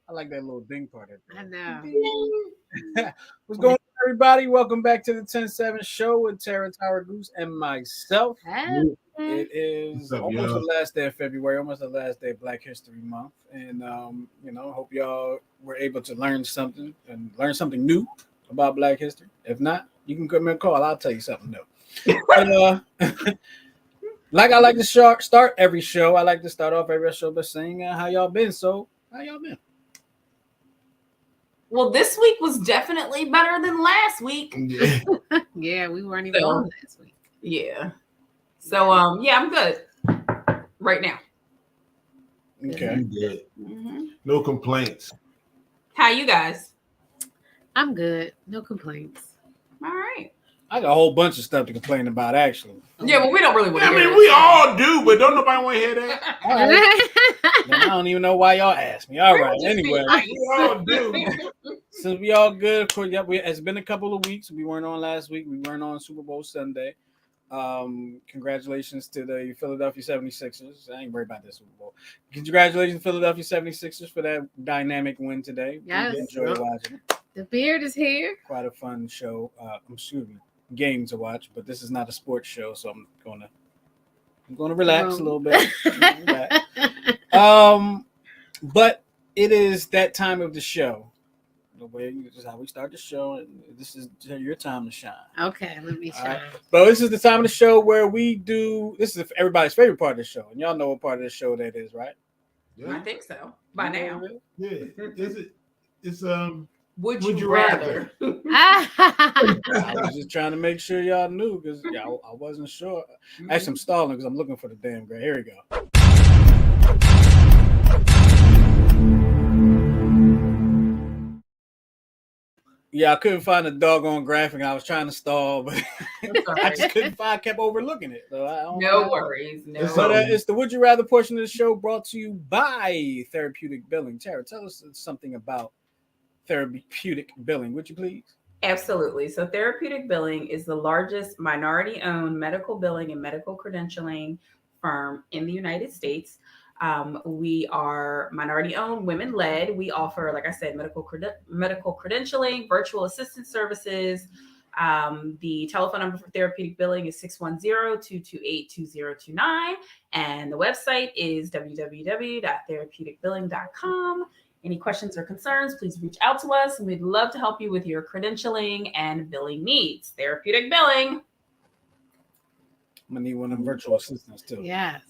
I like that little ding part at the I end. know. Ding. What's going on, everybody? Welcome back to the 10-7 show with Tara Tower Goose and myself. Hey. It is What's up, almost y'all? the last day of February, almost the last day of Black History Month, and hope y'all were able to learn something and learn something new about Black history. If not, you can give me a call. I'll tell you something new. But, like I like to start every show, I like to start off every show by saying, "How y'all been?" So, how y'all been? Well, this week was definitely better than last week. Yeah. Yeah, we weren't even So- on last week. Yeah. So yeah, I'm good right now. Okay. You good. No complaints. How you guys? I'm good. No complaints. All right. I got a whole bunch of stuff to complain about, actually. Yeah, but we don't really want to I hear mean, this. we all do, but don't nobody want to hear that. All right. Then I don't even know why y'all asked me. All We right. would just be Anyway, nice. We all do. since we all good, of course, it's been a couple of weeks. We weren't on last week. We weren't on Super Bowl Sunday. Congratulations to the Philadelphia 76ers. I ain't worried about this Super Bowl. Congratulations, Philadelphia 76ers, for that dynamic win today. Yes. We enjoyed watching it. The beard is here. Quite a fun show. Game to watch, but this is not a sports show, so I'm gonna relax a little bit. Relax. But it is that time of the show. The way this is how we start the show, and this is your time to shine. Okay, let me All shine. right. But this is the time of the show where we do. This is everybody's favorite part of the show, and y'all know what part of the show that is, right? I Yeah. think so. By now. Yeah. Is it? It's Would Would you you rather? I was just trying to make sure y'all knew because I wasn't sure. Actually, I'm stalling because I'm looking for the damn grade. Here we go. Yeah, I couldn't find the doggone graphic. I was trying to stall, but I just couldn't find. I kept overlooking it. So I don't No know. worries. No It's But worries. it's the Would You Rather portion of the show brought to you by Therapeutic Billing. Tara, tell us something about Therapeutic Billing, would you please? Absolutely. So Therapeutic Billing is the largest minority-owned medical billing and medical credentialing firm in the United States. We are minority-owned, women-led. We offer, like I said, medical credentialing, virtual assistant services. The telephone number for Therapeutic Billing is 610-228-2029. And the website is www.therapeuticbilling.com. Any questions or concerns, please reach out to us. We'd love to help you with your credentialing and billing needs. Therapeutic Billing. I'm gonna need one of them virtual assistants too. Yes.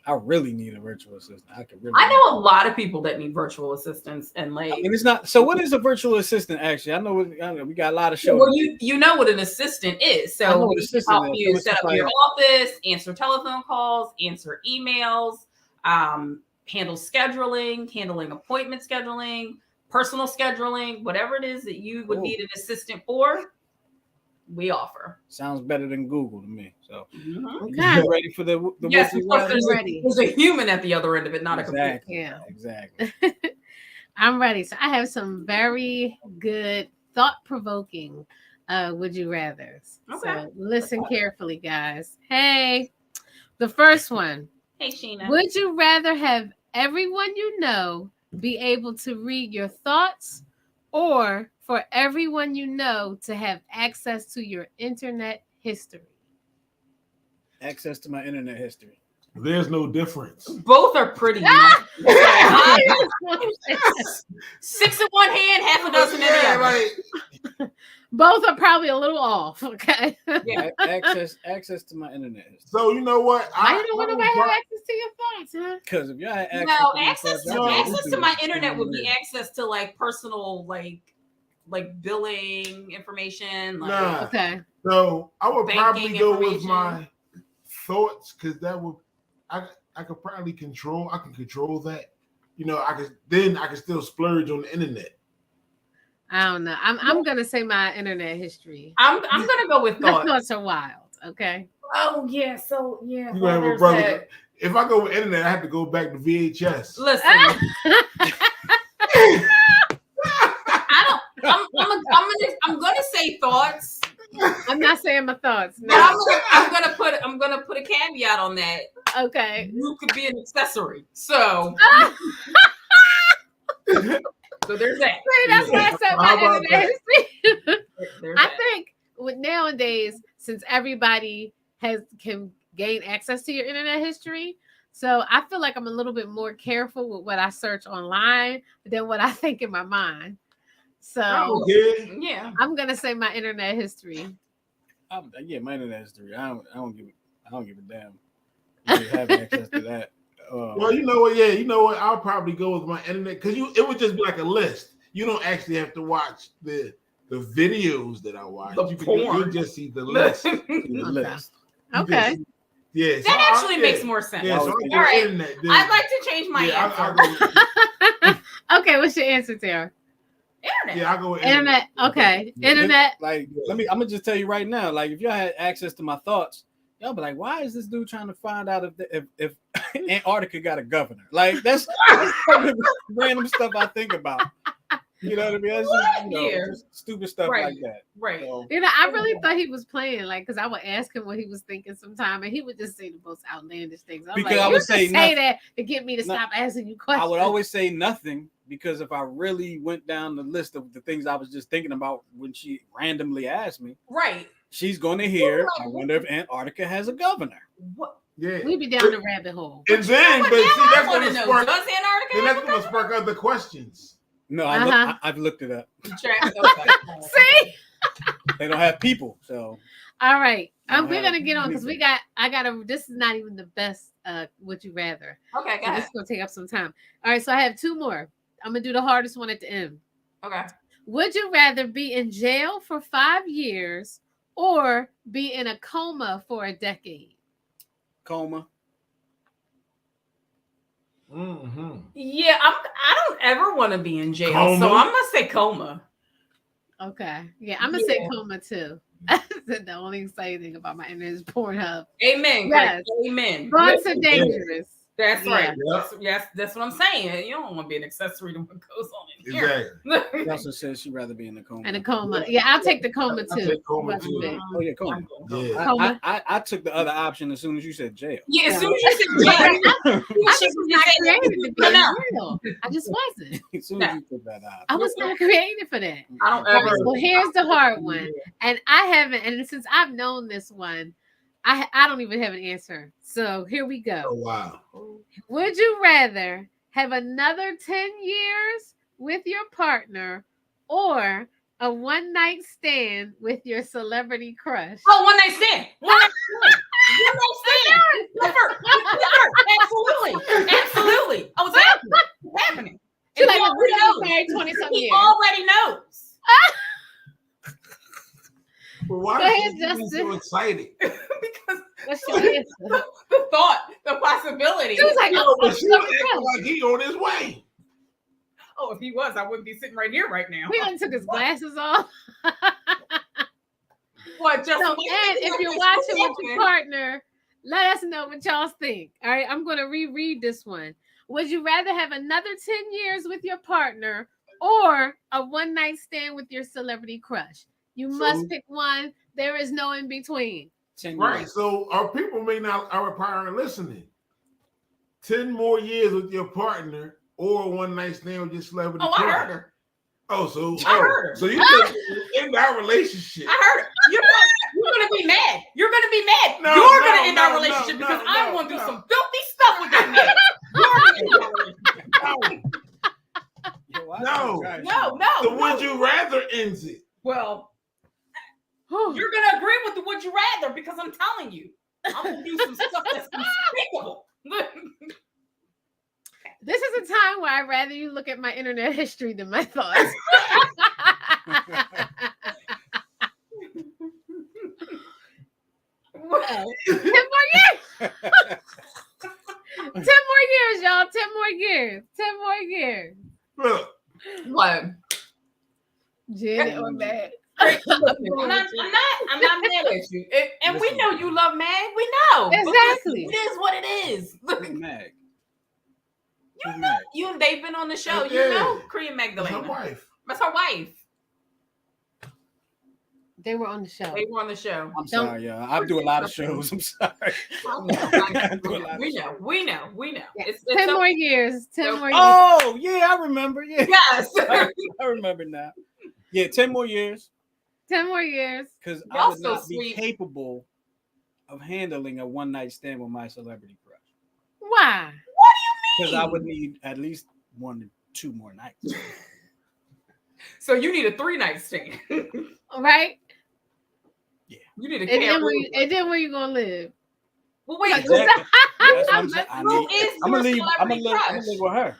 I really need a virtual assistant. I could really. I know a lot of people that need virtual assistants, and like, I mean, it's not. So, what is a virtual assistant actually? I know we got a lot of shows. well, you know what an assistant is. I know So what we can assistant help is. you So it's set up just your like- office, answer telephone calls, answer emails, handle scheduling, handling appointment scheduling, personal scheduling, whatever it is that you would Cool. need an assistant for, we offer. Sounds better than Google to me. So, Okay. you ready for the Yes, Would You plus Rather? there's ready. there's a human at the other end of it, not a computer. Exactly. Yeah. Exactly. I'm ready. So I have some very good, thought-provoking would you rathers. Okay. So listen carefully, guys. Hey, the first one. Hey, Sheena. Would you rather have everyone you know be able to read your thoughts, or for everyone you know to have access to your internet history? Access to my internet history. there's no difference. Both are pretty. Ah! Six in one hand, half a dozen in the Yeah, other. like, Both are probably a little off. Okay. Yeah. Access to my internet history. so you know what? Why you don't want nobody to have access to your thoughts, huh? Because if y'all had access, No, to my access thoughts, to y'all know access this to is my what's internet going would be on. access to like personal like billing information. Like, Nah. Okay. So I would Banking probably go with information. my thoughts because that would I could probably control. I can control that. You know, I can still splurge on the internet. I don't know. I'm gonna say my internet history. I'm gonna go with My thoughts. thoughts are wild. Okay. Oh yeah, so yeah. You well, gonna have a there's brother. that. If I go with internet, I have to go back to VHS. Listen, I don't. I'm gonna say thoughts. I'm not saying my thoughts. But No. I'm gonna put a caveat on that. Okay. You could be an accessory. So there's that. See, that's why I said How my about internet history. There's I that. think with nowadays, since everybody can gain access to your internet history, so I feel like I'm a little bit more careful with what I search online than what I think in my mind. So Okay. Yeah. I'm gonna say my internet history. Yeah, my internet history. I don't give a damn. You just have access to that. Well, you know what? Yeah, you know what? I'll probably go with my internet because it would just be like a list. You don't actually have to watch the videos that I watch. The porn. You'll just see the list. the list. You Okay. just- yeah, so That actually yeah. makes more sense. Yeah, so All I'll go right. internet. Then. I'd like to change my yeah, answer. I'll go, Okay, what's your answer, Tara? Internet. yeah, I'll go with Internet. Okay. Internet. Like, I'm gonna just tell you right now. Like, if y'all had access to my thoughts, y'all be like, why is this dude trying to find out if Antarctica got a governor? Like, that's random stuff I think about. You know what I mean? That's just, Yeah. just stupid stuff Right. like that. Right. So, I really thought he was playing, like, because I would ask him what he was thinking sometime, and he would just say the most outlandish things. I'm Because like, I you would just say say nothing. that to get me to stop asking you questions. I would always say nothing because if I really went down the list of the things I was just thinking about when she randomly asked me, Right. she's going to hear, I wonder if Antarctica has a governor. What? yeah. We'd be down the rabbit hole. And then, but see, I that's want going to to know. spark. Does Antarctica? Then have that's a going to spark other questions. No, I've looked it up. governor? Okay. See? They don't have people, so All right. Don't We're have gonna get on because anything. this is not even the best would you rather. Okay, go So this ahead. is gonna take up some time. All right, so I have two more. I'm gonna do the hardest one at the end. Okay. Would you rather be in jail for 5 years or be in a coma for a decade? coma. Mm-hmm. Yeah, I don't ever want to be in jail, Coma? so I'm gonna say coma. Okay. Yeah, I'm gonna say Yeah. coma too. The only exciting thing about my internet is Pornhub. Amen. Yes. Greg. Amen. Guns are dangerous. That's Yeah. right. Yeah. That's what I'm saying. You don't want to be an accessory to what goes on in here. Exactly. She also says she'd rather be in the coma. And a coma. Yeah, I'll take the coma I'll too. take coma What you too. think? Oh yeah, coma. Yeah. Coma. I took the other option as soon as you said jail. Yeah, as soon as you said jail, I just was not created to be in No. jail. I just wasn't. As soon as you took that option. I was not created for that. I don't All ever. right, so here's the hard one. And I haven't, and since I've known this one, I don't even have an answer. So here we Oh go. wow. Would you rather have another 10 years with your partner or a one night stand with your celebrity crush? Oh, one night stand. One night stand. One night stand. Absolutely. Absolutely. Oh, it's happening. It's happening. She's And like, he well, already we've knows. been married 20-some He years. already knows. But why Go ahead, is he so Justin. excited? Because What's your answer? the thought, the possibility. She was like, No, oh, but she was acting like he on his way. Oh, if he was, I wouldn't be sitting right here right now. we done took his glasses off. What, just So, and if you're watching with your partner, let us know what y'all think. All right, I'm going to reread this one. Would you rather have another 10 years with your partner or a one night stand with your celebrity crush? You must pick one. There is no in between. 10 Right. years. So our people may not our partner listening. 10 more years with your partner or one night stand with your celebrity. Oh, I crush. heard her. Oh, so I heard her. So you think in our relationship. I heard her. You're gonna be mad. You're gonna be mad. No, You're no, gonna end our no, relationship no, because no, I'm gonna do no. some filthy stuff with that man. You're gonna end our relationship. Yo, I No. forgot No, you- no. So no. would you rather ends it? Well, Whew. you're gonna agree with the would you rather because I'm telling you, I'm gonna do some stuff that's unspeakable. This is a time where I'd rather you look at my internet history than my thoughts. Well, 10 more years. 10 more years, y'all. 10 more years. 10 more years. Look, what? Janet or Matt. I'm not mad at you. And we Listen. know you love Mag. We know. But Exactly. listen, it is what it is. Look, Who's Mag? You Who's know, Mag? they've been on the show. Yeah. You know, Korean that's her Magdalena. wife. That's her wife. They were on the show. They were on the show. I'm sorry, y'all. I do a lot of shows. I'm sorry. I do a lot of We shows. know. We know. We know. Yeah. It's 10 more years. 10 So- more years. Oh, yeah, I remember. Yeah. Yes. I remember now. Yeah, 10 more years. 10 more years. Because Y'all I would so not sweet. be capable of handling a one night stand with my celebrity crush. Why? Because I would need at least 1 to 2 more nights. So you need a 3-night stand. All right. You need a And camera. then where you gonna live? Well, wait. Exactly. That's what I'm saying. Who is I'm your gonna leave. I'm celebrity gonna live. I'm crush? gonna live with her.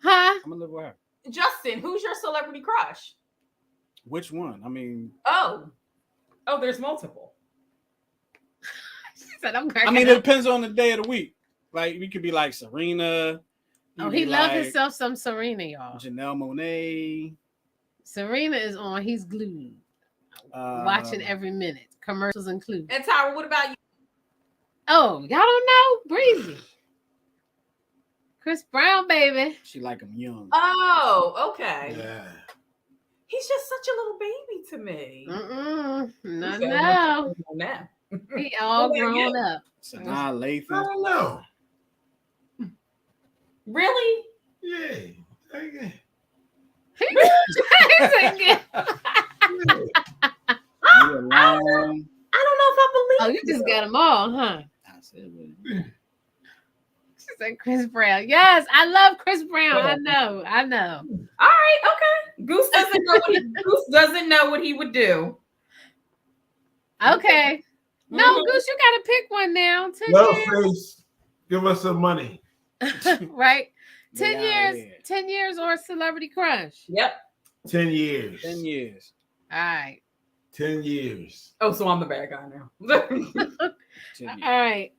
Huh? I'm gonna live with her. Justin, who's your celebrity crush? Which one? I mean, Oh, there's multiple. She said, I'm I cracking mean, it up. depends on the day of the week. Like we could be like Serena. Oh, you he be loved like himself some Serena, y'all. Janelle Monáe. Serena is on. He's glued. Watching every minute. Commercials included. And Tyra, what about you? Oh, y'all don't know? Breezy. Chris Brown, baby. She like him young. Oh, okay. Yeah. He's just such a little baby to me. Mm-mm. No, Okay. no. Now. He all Well, grown yeah. up. Sanaa I Lathan. don't know. Really? Yeah. Okay. He's like, yeah. Nia Long. I don't know if I believe. Oh, you just got them all, huh? I said, She said Chris Brown. Yes, I love Chris Brown. I know. All right, okay. Goose doesn't know what he would do. Okay. No, Mhm. Goose, you gotta pick one now. 10 No years. face. Give us some money. Right? They 10 out years, here. 10 years or celebrity crush. Yep. 10 years. 10 years. All right. 10 years. Oh, so I'm the bad guy now. 10 All years. right.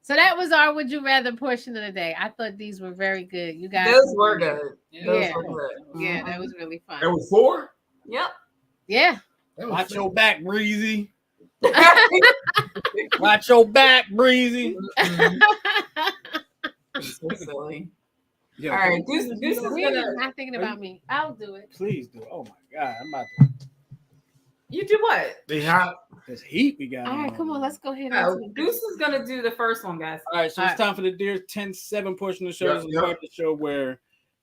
So that was our would you rather portion of the day. I thought these were very good. You guys. Those were good. Those Yeah. were good. Yeah, that was really That fun. was 4? Yep. Yeah. That was Watch four. your back, Breezy. Watch your back, Breezy. So silly. Yo, All right, Goose is He's gonna. not thinking about me. I'll do it. Please do. Oh my God. I'm about to. You do what? They hot. This heat we got. All right, come on, let's go ahead. Oh, And Goose is gonna do the first one, guys. All right, so All it's time for the Dear 10-7 portion of the show. Yeah, This is yeah. part of the show where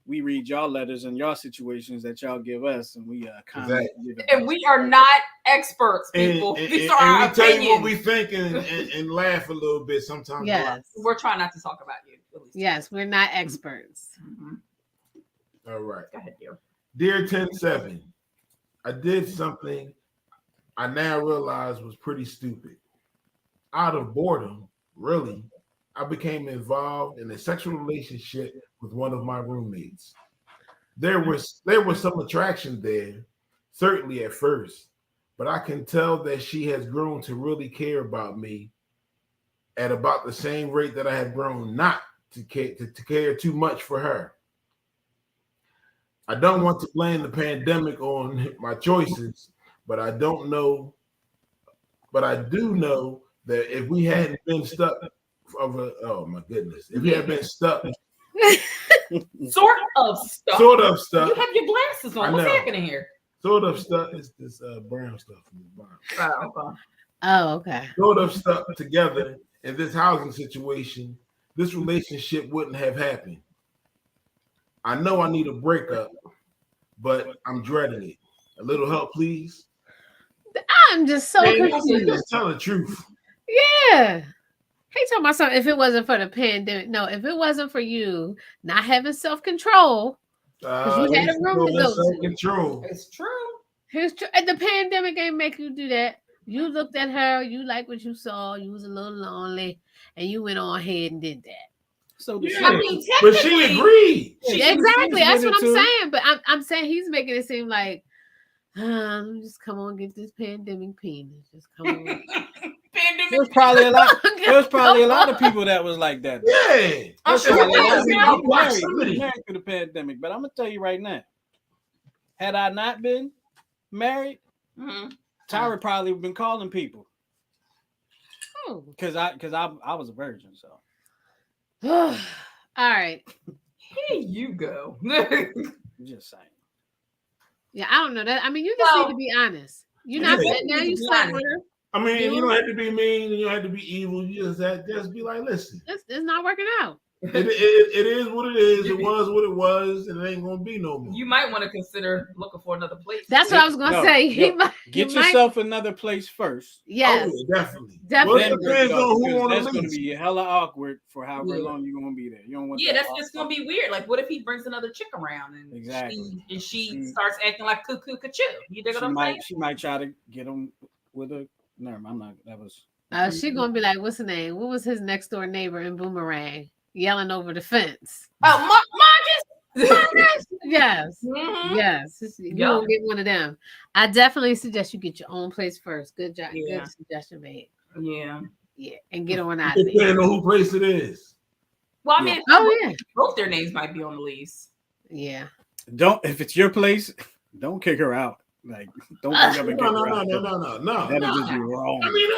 we read y'all letters and y'all situations that y'all give us, and we comment. Exactly. and give advice. And we are not experts, And, people. and, These and- are and our we tell you what opinions. we think and laugh a little bit sometimes. yes. We're trying not to talk about you. At least. Yes, we're not experts. Mhm. All right. Go ahead, you. Dear 10-7, I did something I now realize was pretty stupid. Out of boredom, really, I became involved in a sexual relationship with one of my roommates. There was some attraction there, certainly at first, but I can tell that she has grown to really care about me at about the same rate that I have grown not to care too much for her. I don't want to blame the pandemic on my choices, but I don't know. But I do know that if we hadn't been stuck oh my goodness, if we had been stuck, Sort of stuff. sort of You stuck, have your glasses I on. What's know. happening here? sort of stuck is this brown stuff from the bottom. Oh, okay. Oh, okay. Sort of stuck together in this housing situation, this relationship wouldn't have happened. I know I need a breakup, but I'm dreading it. A little help, please. I'm just so Man, confused. just tell the truth. Yeah. He talking about something. If it wasn't for the pandemic, no. If it wasn't for you not having self-control, you had a room to go to. Self-control. It's true. And the pandemic ain't make you do that. You looked at her, you like what you saw, you was a little lonely, and you went on ahead and did that. So the Yeah. I mean, But she technically, agreed. Yeah, Exactly. she's That's with what it I'm too. saying. But I'm saying he's making it seem like, just come on, get this pandemic penis. Just come on. pandemic. There's probably a lot. There's probably a lot of people that was like that. Yeah. I'm There's sure probably a it lot is of people now. who married Proximity. through the pandemic. But I'm gonna tell you right now, had I not been married, Mhm. Tyra probably would been calling people Oh. because I was a virgin. So All right. Here you go. I'm just saying. Yeah, I don't know that. I mean, you just need Well- to be honest. You're not Yeah. sitting there. You slept with her. I mean, you don't have to be mean and you don't have to be evil. You just be like, listen, It's not working out. it is what it is. It was what it was, and it ain't gonna be no more. You might want to consider looking for another place. That's what I was gonna say. Get yourself another place first. Yes, Oh, definitely. definitely. Well, it depends on who Because on that's the going to lease. be hella awkward for however Yeah. long you're going to be there. You don't want Yeah, that that's just gonna be weird. Like, what if he brings another chick around and Exactly. she starts acting like cuckoo cuckoo? You dig what I'm saying? She might try to get him with a. No, I'm not. That was. She gonna be like, what's his name? What was his next door neighbor in Boomerang yelling over the fence? Oh, Marcus. Yes, Mhm. yes. You Yep. don't get one of them. I definitely suggest you get your own place first. Good job. Yeah. Good suggestion, mate. Yeah. Yeah, and get on out of there. Depending on who place it is. Well, I mean, Oh yeah, both their names might be on the lease. yeah. Don't if it's your place, don't kick her out. Like don't bring up and kick her out. No. That'll just be wrong. I mean,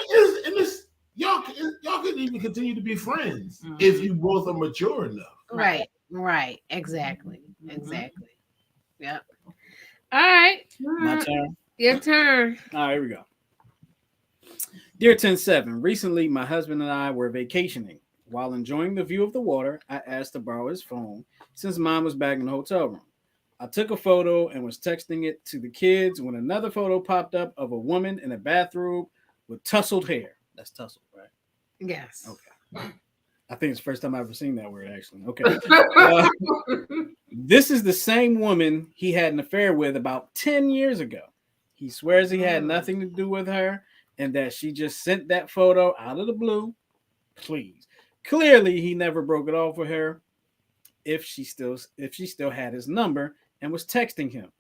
y'all can even continue to be friends if you both are mature enough. Right. Exactly. Yep. All right. My turn. Your turn. All right, here we go. Dear 10-7, recently my husband and I were vacationing. While enjoying the view of the water, I asked to borrow his phone since mine was back in the hotel room. I took a photo and was texting it to the kids when another photo popped up of a woman in a bathrobe with tousled hair. That's tousled, right? Yes. Okay. I think it's the first time I've ever seen that word, actually. Okay. This is the same woman he had an affair with about 10 years ago. He swears he had nothing to do with her and that she just sent that photo out of the blue. Please. Clearly, he never broke it off with her if she still had his number and was texting him.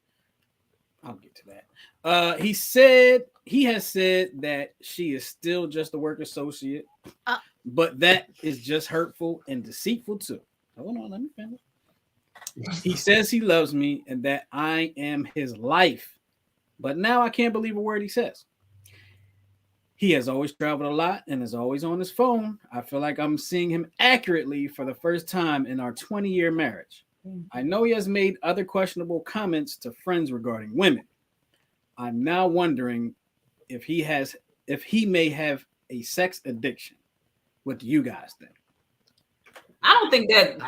I'll get to that. He has said that she is still just a work associate, but that is just hurtful and deceitful too. Hold on, let me finish. He says he loves me and that I am his life, but now I can't believe a word he says. He has always traveled a lot and is always on his phone. I feel like I'm seeing him accurately for the first time in our 20-year marriage. I know he has made other questionable comments to friends regarding women. I'm now wondering if he may have a sex addiction. What do you guys think? I don't think that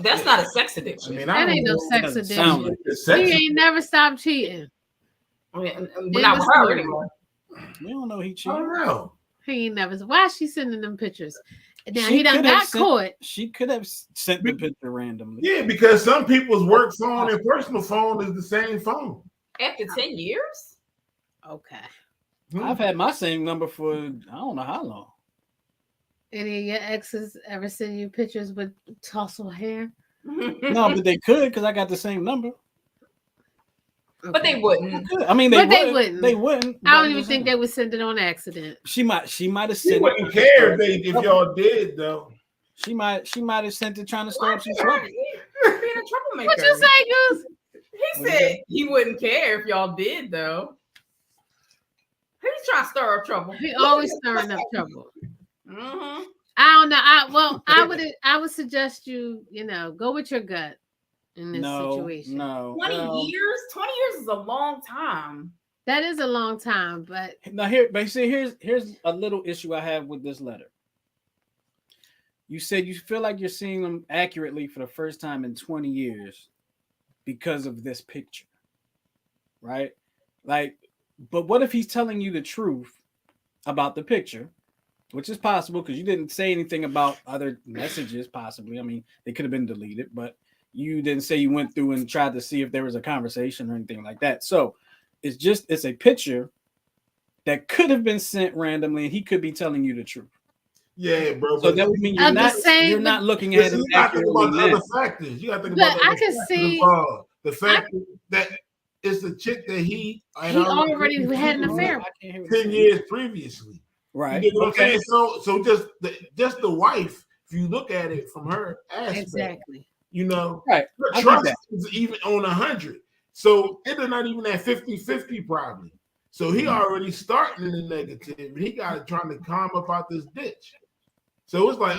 that's not a sex addiction. I mean, That ain't no sex addiction. He ain't never stopped cheating. I mean, not with her anymore. We don't know he I cheated. don't know. He ain't never. Why is she sending them pictures? Now She he done could have got sent- caught. She could have sent the picture randomly. Yeah, because some people's work phone and personal phone is the same phone. After 10 years? Okay. I've had my same number for I don't know how long. Any of your exes ever send you pictures with tousled hair? No, but they could because I got the same number. But they wouldn't. I mean, But they they wouldn't. They wouldn't. I don't even think they would send it on accident. She might have She sent. wouldn't care if y'all did though. She might have sent it trying to stir Why up some being trouble. a troublemaker? What you say, Goose? He said he wouldn't care if y'all did, though. He's trying to stir up trouble. He always stirring up trouble. Mm-hmm. I don't know. I would suggest you go with your gut in this situation. No. 20 years? 20 years is a long time. That is a long time, but Now here's a little issue I have with this letter. You said you feel like you're seeing them accurately for the first time in 20 years because of this picture, right? Like, but what if he's telling you the truth about the picture, which is possible because you didn't say anything about other messages, possibly. I mean, they could have been deleted, but you didn't say you went through and tried to see if there was a conversation or anything like that. So it's a picture that could have been sent randomly, and he could be telling you the truth. Yeah, bro. So that would mean you're not looking at him You got to think about the accurately. other factors. You got to think But about the I other can factors see- involved. The fact that it's the chick that he already had an affair. I can't hear what 10 you're years previously. Right. You get what I'm saying? So just the wife, if you look at it from her aspect, exactly. Right. her I get trust that. is even on 100. So they're not even at 50-50 probably. So he already starting in the negative. He got it trying to climb up out this ditch. So it's like,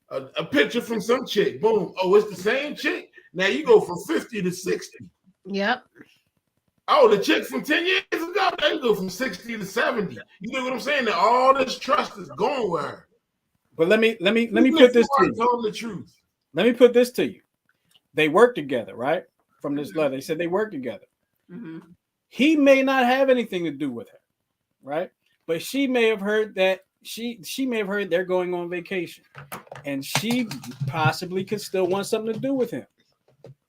a picture from some chick. Boom. Oh, it's the same chick. Now you go from 50 to 60. Yep. Oh, the chick from 10 years ago, they go from 60 to 70. You know what I'm saying? That all this trust is gone with her. But let me put this to you. Tell them the truth. Let me put this to you. They work together, right? From this letter, they said they work together. Mm-hmm. He may not have anything to do with her, right? But she may have heard that she may have heard they're going on vacation, and she possibly could still want something to do with him.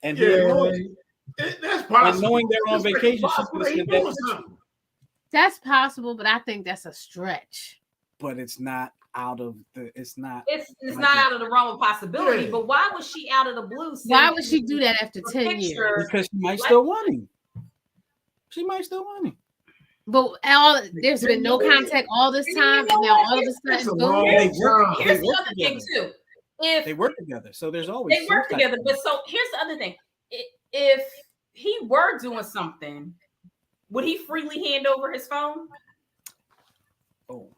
And that's possible. And knowing they're on vacation, she's going to spend that something. That's possible, but I think that's a stretch. But it's not out of the. It's not out of the realm of possibility. Yeah. But why was she out of the blue? Why would she do that after 10 years? Because she might still want him. She might still want him. But there's been no contact all this time, and now all of a sudden, boom. Here's the other thing too. If They work together, so there's always they work some together, type but so here's the other thing: if he were doing something, would he freely hand over his phone? Oh,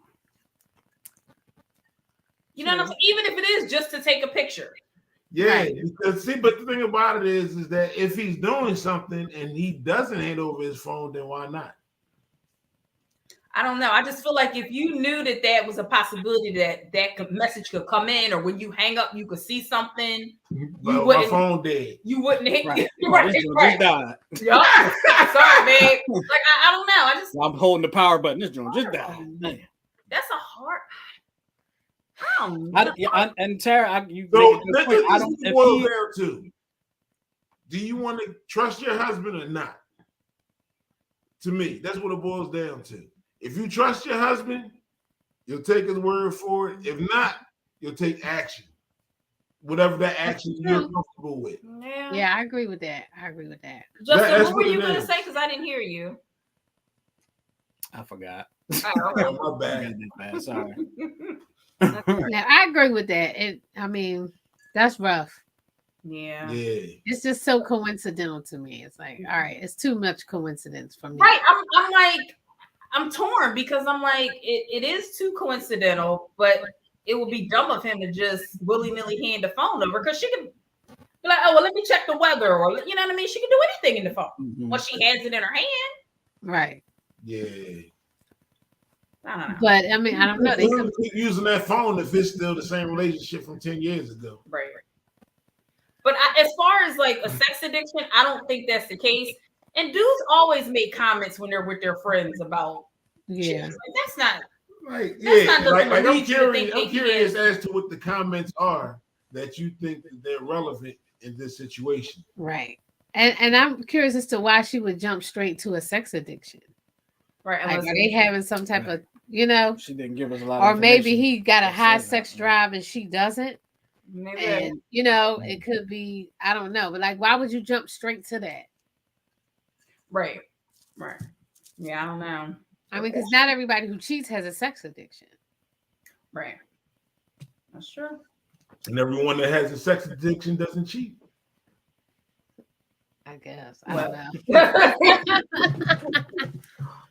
You know what I'm saying? Even if it is just to take a picture. Yeah, because but the thing about it is that if he's doing something and he doesn't hand over his phone, then why not? I don't know. I just feel like if you knew that was a possibility that message could come in, or when you hang up, you could see something. But my phone dead. You wouldn't hit. right. Right. This Right. joint just died. Yup. Sorry, man. Like I don't know. I'm holding the power button. This joint just died. Man. That's a hard. I don't know. And Tara, you So make a good this point. I is don't. what it If boils he, down to. Do you want to trust your husband or not? To me, that's what it boils down to. If you trust your husband, you'll take his word for it. If not, you'll take action. Whatever that action you're comfortable with. Yeah, I agree with that. Justin, that's what were what you it going to is. say? Because I didn't hear you. I forgot. Oh, My bad. Sorry. Now I agree with that. That's rough. yeah. Yeah. It's just so coincidental to me. It's like, all right, it's too much coincidence for me. Right. I'm like, I'm torn because I'm like, it is too coincidental, but it would be dumb of him to just willy-nilly hand the phone over because she could be like, oh, well, let me check the weather, or you know what I mean? She can do anything in the phone Mhm. once she has it in her hand. Right. Yeah. I don't know. But I mean, I don't know. They You could, keep using that phone if it's still the same relationship from 10 years ago. Right. But as far as like a sex addiction, I don't think that's the case. And dudes always make comments when they're with their friends about yeah. chicks. Like, that's not. Like, That's yeah, not nothing like to I'm make you think curious, that I'm he curious is- as to what the comments are that you think that they're relevant in this situation. Right. And I'm curious as to why she would jump straight to a sex addiction. Right. Like, Unless are they having some type of, you know, She didn't give us a lot. or of maybe information. he got a They high said that, sex right? drive and she doesn't. maybe And you know, it could be, I don't know, but like, why would you jump straight to that? right. Yeah, I don't know. I mean, because not everybody who cheats has a sex addiction. Right. That's true. And everyone that has a sex addiction doesn't cheat. I guess. I don't know.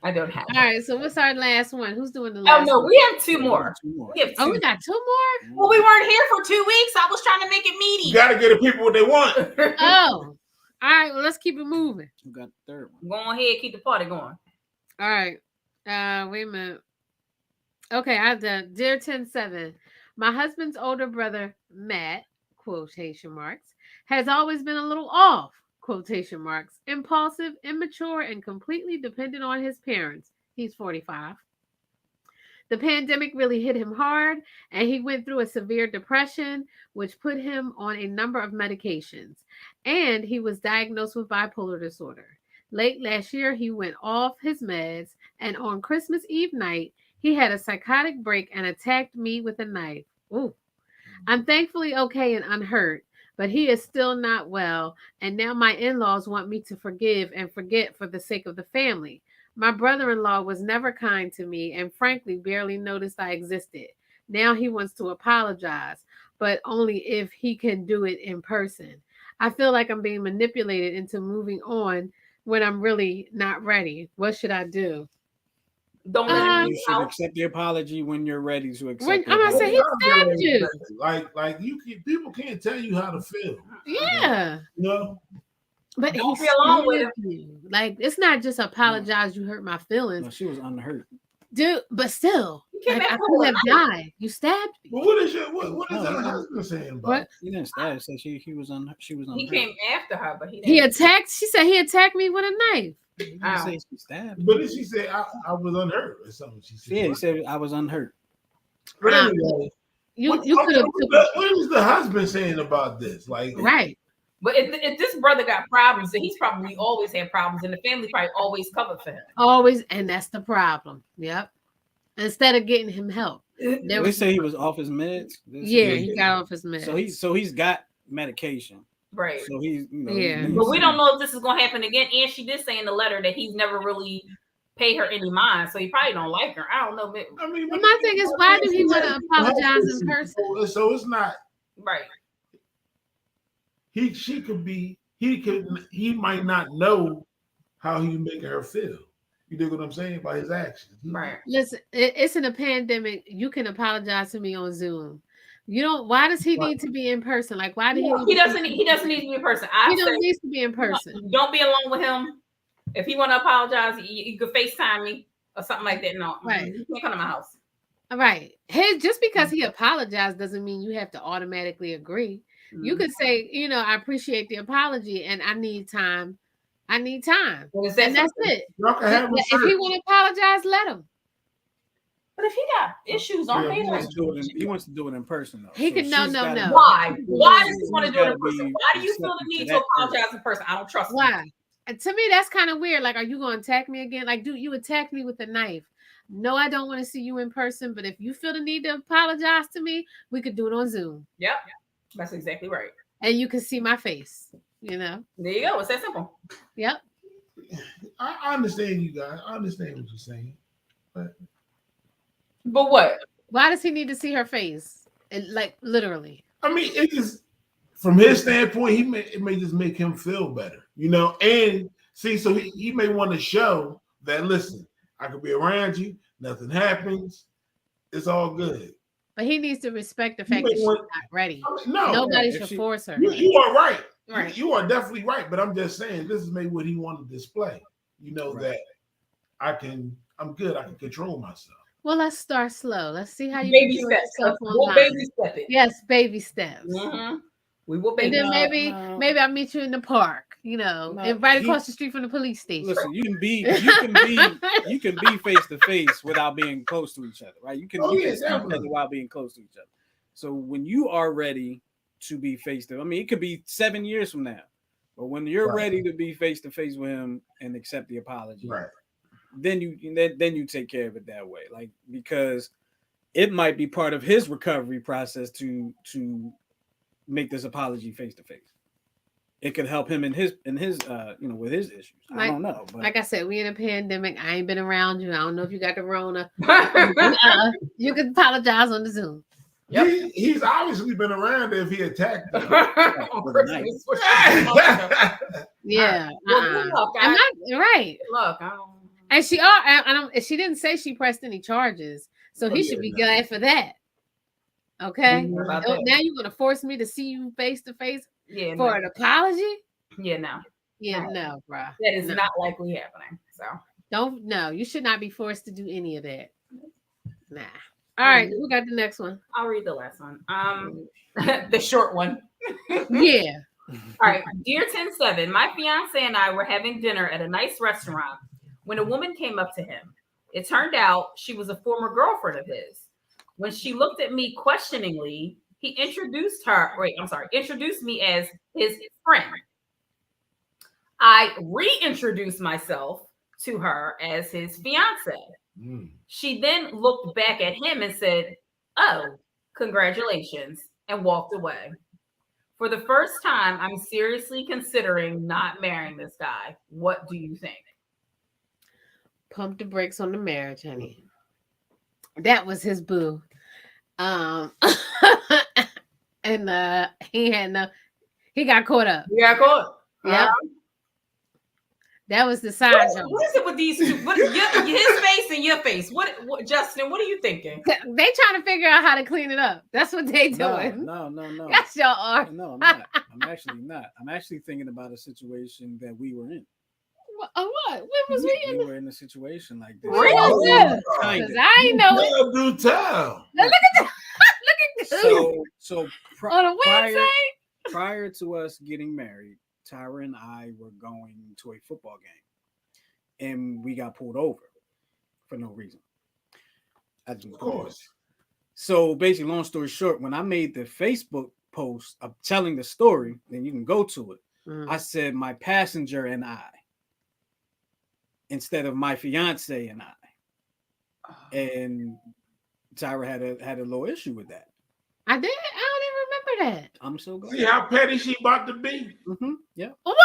I don't have. All right, so what's our last one? Who's doing the Oh last no, one? we have two more. Two more. We have two. Oh, we got two more? Well, we weren't here for 2 weeks. I was trying to make it You meaty. got to get the people what they want. Oh. All right, well, let's keep it moving. We got the third one. Go ahead, keep the party going. All right. Wait a minute. Okay, I've done. Dear 10-7, my husband's older brother, Matt, quotation marks, has always been a little off, quotation marks, impulsive, immature, and completely dependent on his parents. He's 45. The pandemic really hit him hard, and he went through a severe depression, which put him on a number of medications. And he was diagnosed with bipolar disorder. Late last year, he went off his meds, and on Christmas Eve night, he had a psychotic break and attacked me with a knife. Ooh. I'm thankfully okay and unhurt, but he is still not well, and now my in-laws want me to forgive and forget for the sake of the family. My brother-in-law was never kind to me and frankly barely noticed I existed. Now he wants to apologize, but only if he can do it in person. I feel like I'm being manipulated into moving on when I'm really not ready. What should I do? Don't let him You use should out. accept the apology when you're ready to accept. When, the I'm gonna say apology. he stabbed you. Like you can, people can't tell you how to feel. Yeah. You know, But Don't he be alone with stabbed you. Like, it's not just apologize. You hurt my feelings, No, she was unhurt. dude. But still, You came like, I back could with have a died. You stabbed me. But what is what is No, her he husband saying about What? it? He didn't stab her. Said she was He unhurt. came after her, but he He didn't. attacked. She said he attacked me with a knife. He didn't Ow. say she stabbed. But then she said I was unhurt or something. She said. Yeah, he said I was unhurt. But anyway, You what could have is the husband saying about this? Like, right. But if this brother got problems, then he's probably always had problems, and the family probably always covered for him. Always, and that's the problem. Yep. Instead of getting him help, They say he was off his meds. yeah, he got off his meds. So he's got medication. Right. So he's Yeah. But we don't know if this is gonna happen again. And she did say in the letter that he's never really paid her any mind, so he probably don't like her. I don't know. I mean, Well, my thing is, why do he want to apologize in person? So it's not. Right. He might not know how he making her feel. You dig what I'm saying by his actions? Right. Listen, it's in a pandemic. You can apologize to me on Zoom. You don't. Why does he need to be in person? Like, why do He doesn't need to be in person. He don't need to be in person. Don't be alone with him. If he want to apologize, you could FaceTime me or something like that. No, Right. You can't come to my house. All right. Just because he apologized doesn't mean you have to automatically agree. You could say, I appreciate the apology and I need time. I need time. Well, And that's it. Y'all can have If he want to apologize, let him. But if he got issues on Yeah, me, He wants to do it in person though. He can- no. why? Why does he He's want to do it in gotta person? be Why do you feel the receptive need to to that apologize in person? I don't trust him. Why? And to me, that's kind of weird. Like, are you going to attack me again? Like, dude, you attacked me with a knife. No, I don't want to see you in person. But if you feel the need to apologize to me, we could do it on Zoom. Yep, that's exactly right. And you can see my face, There you go. It's that simple. Yep. I understand you guys. I understand what you're saying. But what? Why does he need to see her face? And like, literally. I mean, it just from his standpoint, it may just make him feel better, And see, so he may want to show that listen, I could be around you, nothing happens, it's all good. But he needs to respect the fact that she's not ready. No, nobody should force her. You are right. Right. You are definitely right. But I'm just saying, this is maybe what he wanted to display. That I'm good. I can control myself. Well, let's start slow. Let's see how you Baby control steps. yourself We'll online. baby step it. Yes, baby steps. Mm-hmm. We will And baby. then maybe I'll meet you in the park, and right across the street from the police station. Listen, you can be face to face without being close to each other, right? You can see each other while being close to each other. So when you are ready to be face to, it could be 7 years from now, but when you're ready to be face to face with him and accept the apology, right? Then you take care of it that way, like, because it might be part of his recovery process to make this apology face to face. It could help him in his with his issues. I don't know. But like I said, we in a pandemic. I ain't been around you. I don't know if you got the Rona. You can apologize on the Zoom. Yep. He's obviously been around if he attacked them. Yeah. Well, look, I'm not right. Look, I don't. And she didn't say she pressed any charges, so he should be glad for that. Okay. Now you're gonna force me to see you face to face for an apology? Yeah, no. Yeah, no, bro. That is not likely happening. So you should not be forced to do any of that. Nah. All right, who got the next one? I'll read the last one. The short one. Yeah. All right. Dear 10-7, my fiance and I were having dinner at a nice restaurant when a woman came up to him. It turned out she was a former girlfriend of his. When she looked at me questioningly, he introduced me as his friend. I reintroduced myself to her as his fiance. She then looked back at him and said, "Oh, congratulations," and walked away. For the first time, I'm seriously considering not marrying this guy. What do you think? Pump the brakes on the marriage, honey. That was his boo. And he got caught up. You got caught. Yeah. That was the side joke. What is it with these two? What, his face and your face? What, Justin? What are you thinking? They trying to figure out how to clean it up. That's what they doing. No. Yes, y'all are. No, I'm not. I'm actually not. I'm actually thinking about a situation that we were in. What? When was we in? We were in a situation like this. When was this? Kinda. 'Cause I ain't know it. Tell, do tell. Now look at that. Look at Goose. So On a Wednesday? prior to us getting married, Tyra and I were going to a football game, and we got pulled over for no reason. Of course. So basically, long story short, when I made the Facebook post of telling the story, then you can go to it. I said my passenger and I, instead of my fiance and I, and Tyra had a little issue with that. I did. I don't even remember that. I'm so glad. See how petty she about to be? Yeah. What?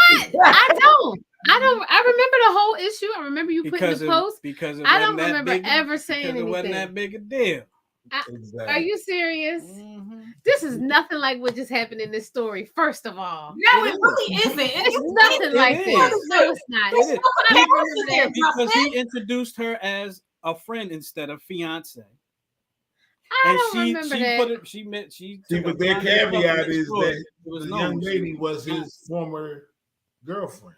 I don't. I remember the whole issue. I remember you putting the post. Because it I wasn't don't that remember big, ever saying because it wasn't anything. that big a deal. Exactly. Are you serious? Mm-hmm. This is nothing like what just happened in this story. First of all, No, it really isn't. it's nothing like is. this. No, it's not. It is. I don't remember that. Because he introduced her as a friend instead of fiance. I don't remember that. Put it. She meant she. See, but their caveat is that was the known. young lady was his former girlfriend.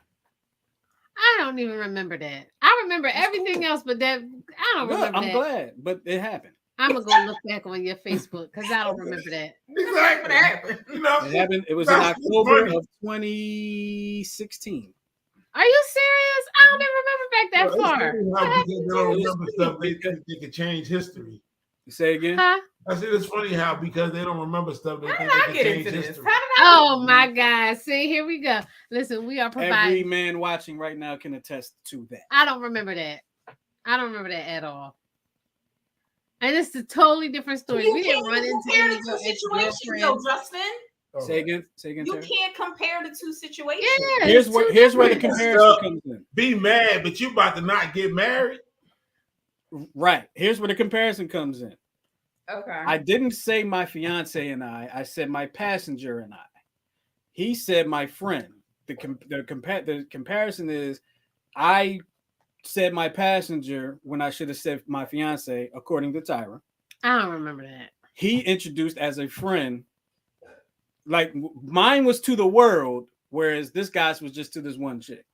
I don't even remember that. I remember everything else, but that I don't Good, remember I'm that. glad, but it happened. I'm gonna go look back on your Facebook because I don't remember that. What happened? You know, It happened. It was in That's October funny. of 2016. Are you serious? I don't even remember back that far. It's funny how because they don't remember stuff, they think they can change history. Say again. Huh? I said it's funny how because they don't remember stuff, they How think did I they get can into change this? history. How did I? Oh my God. See, here we go. Listen, we are Every providing. man watching right now can attest to that. I don't remember that. I don't remember that at all. And it's a totally different story. You We didn't can't run into compare any the of two your situations, ex-girlfriends. though, Justin. Oh. Say again. Say again. You Tara. can't compare the two situations. Yeah, Here's it's where two here's where the different. comparison comes in. Be mad, but you about to not get married. Right. Here's where the comparison comes in. Okay. I didn't say my fiance and I said my passenger and I. He said my friend. The comparison is I said my passenger when I should have said my fiance, according to Tyra. I don't remember that. He introduced as a friend. Like mine was to the world, whereas this guy's was just to this one chick.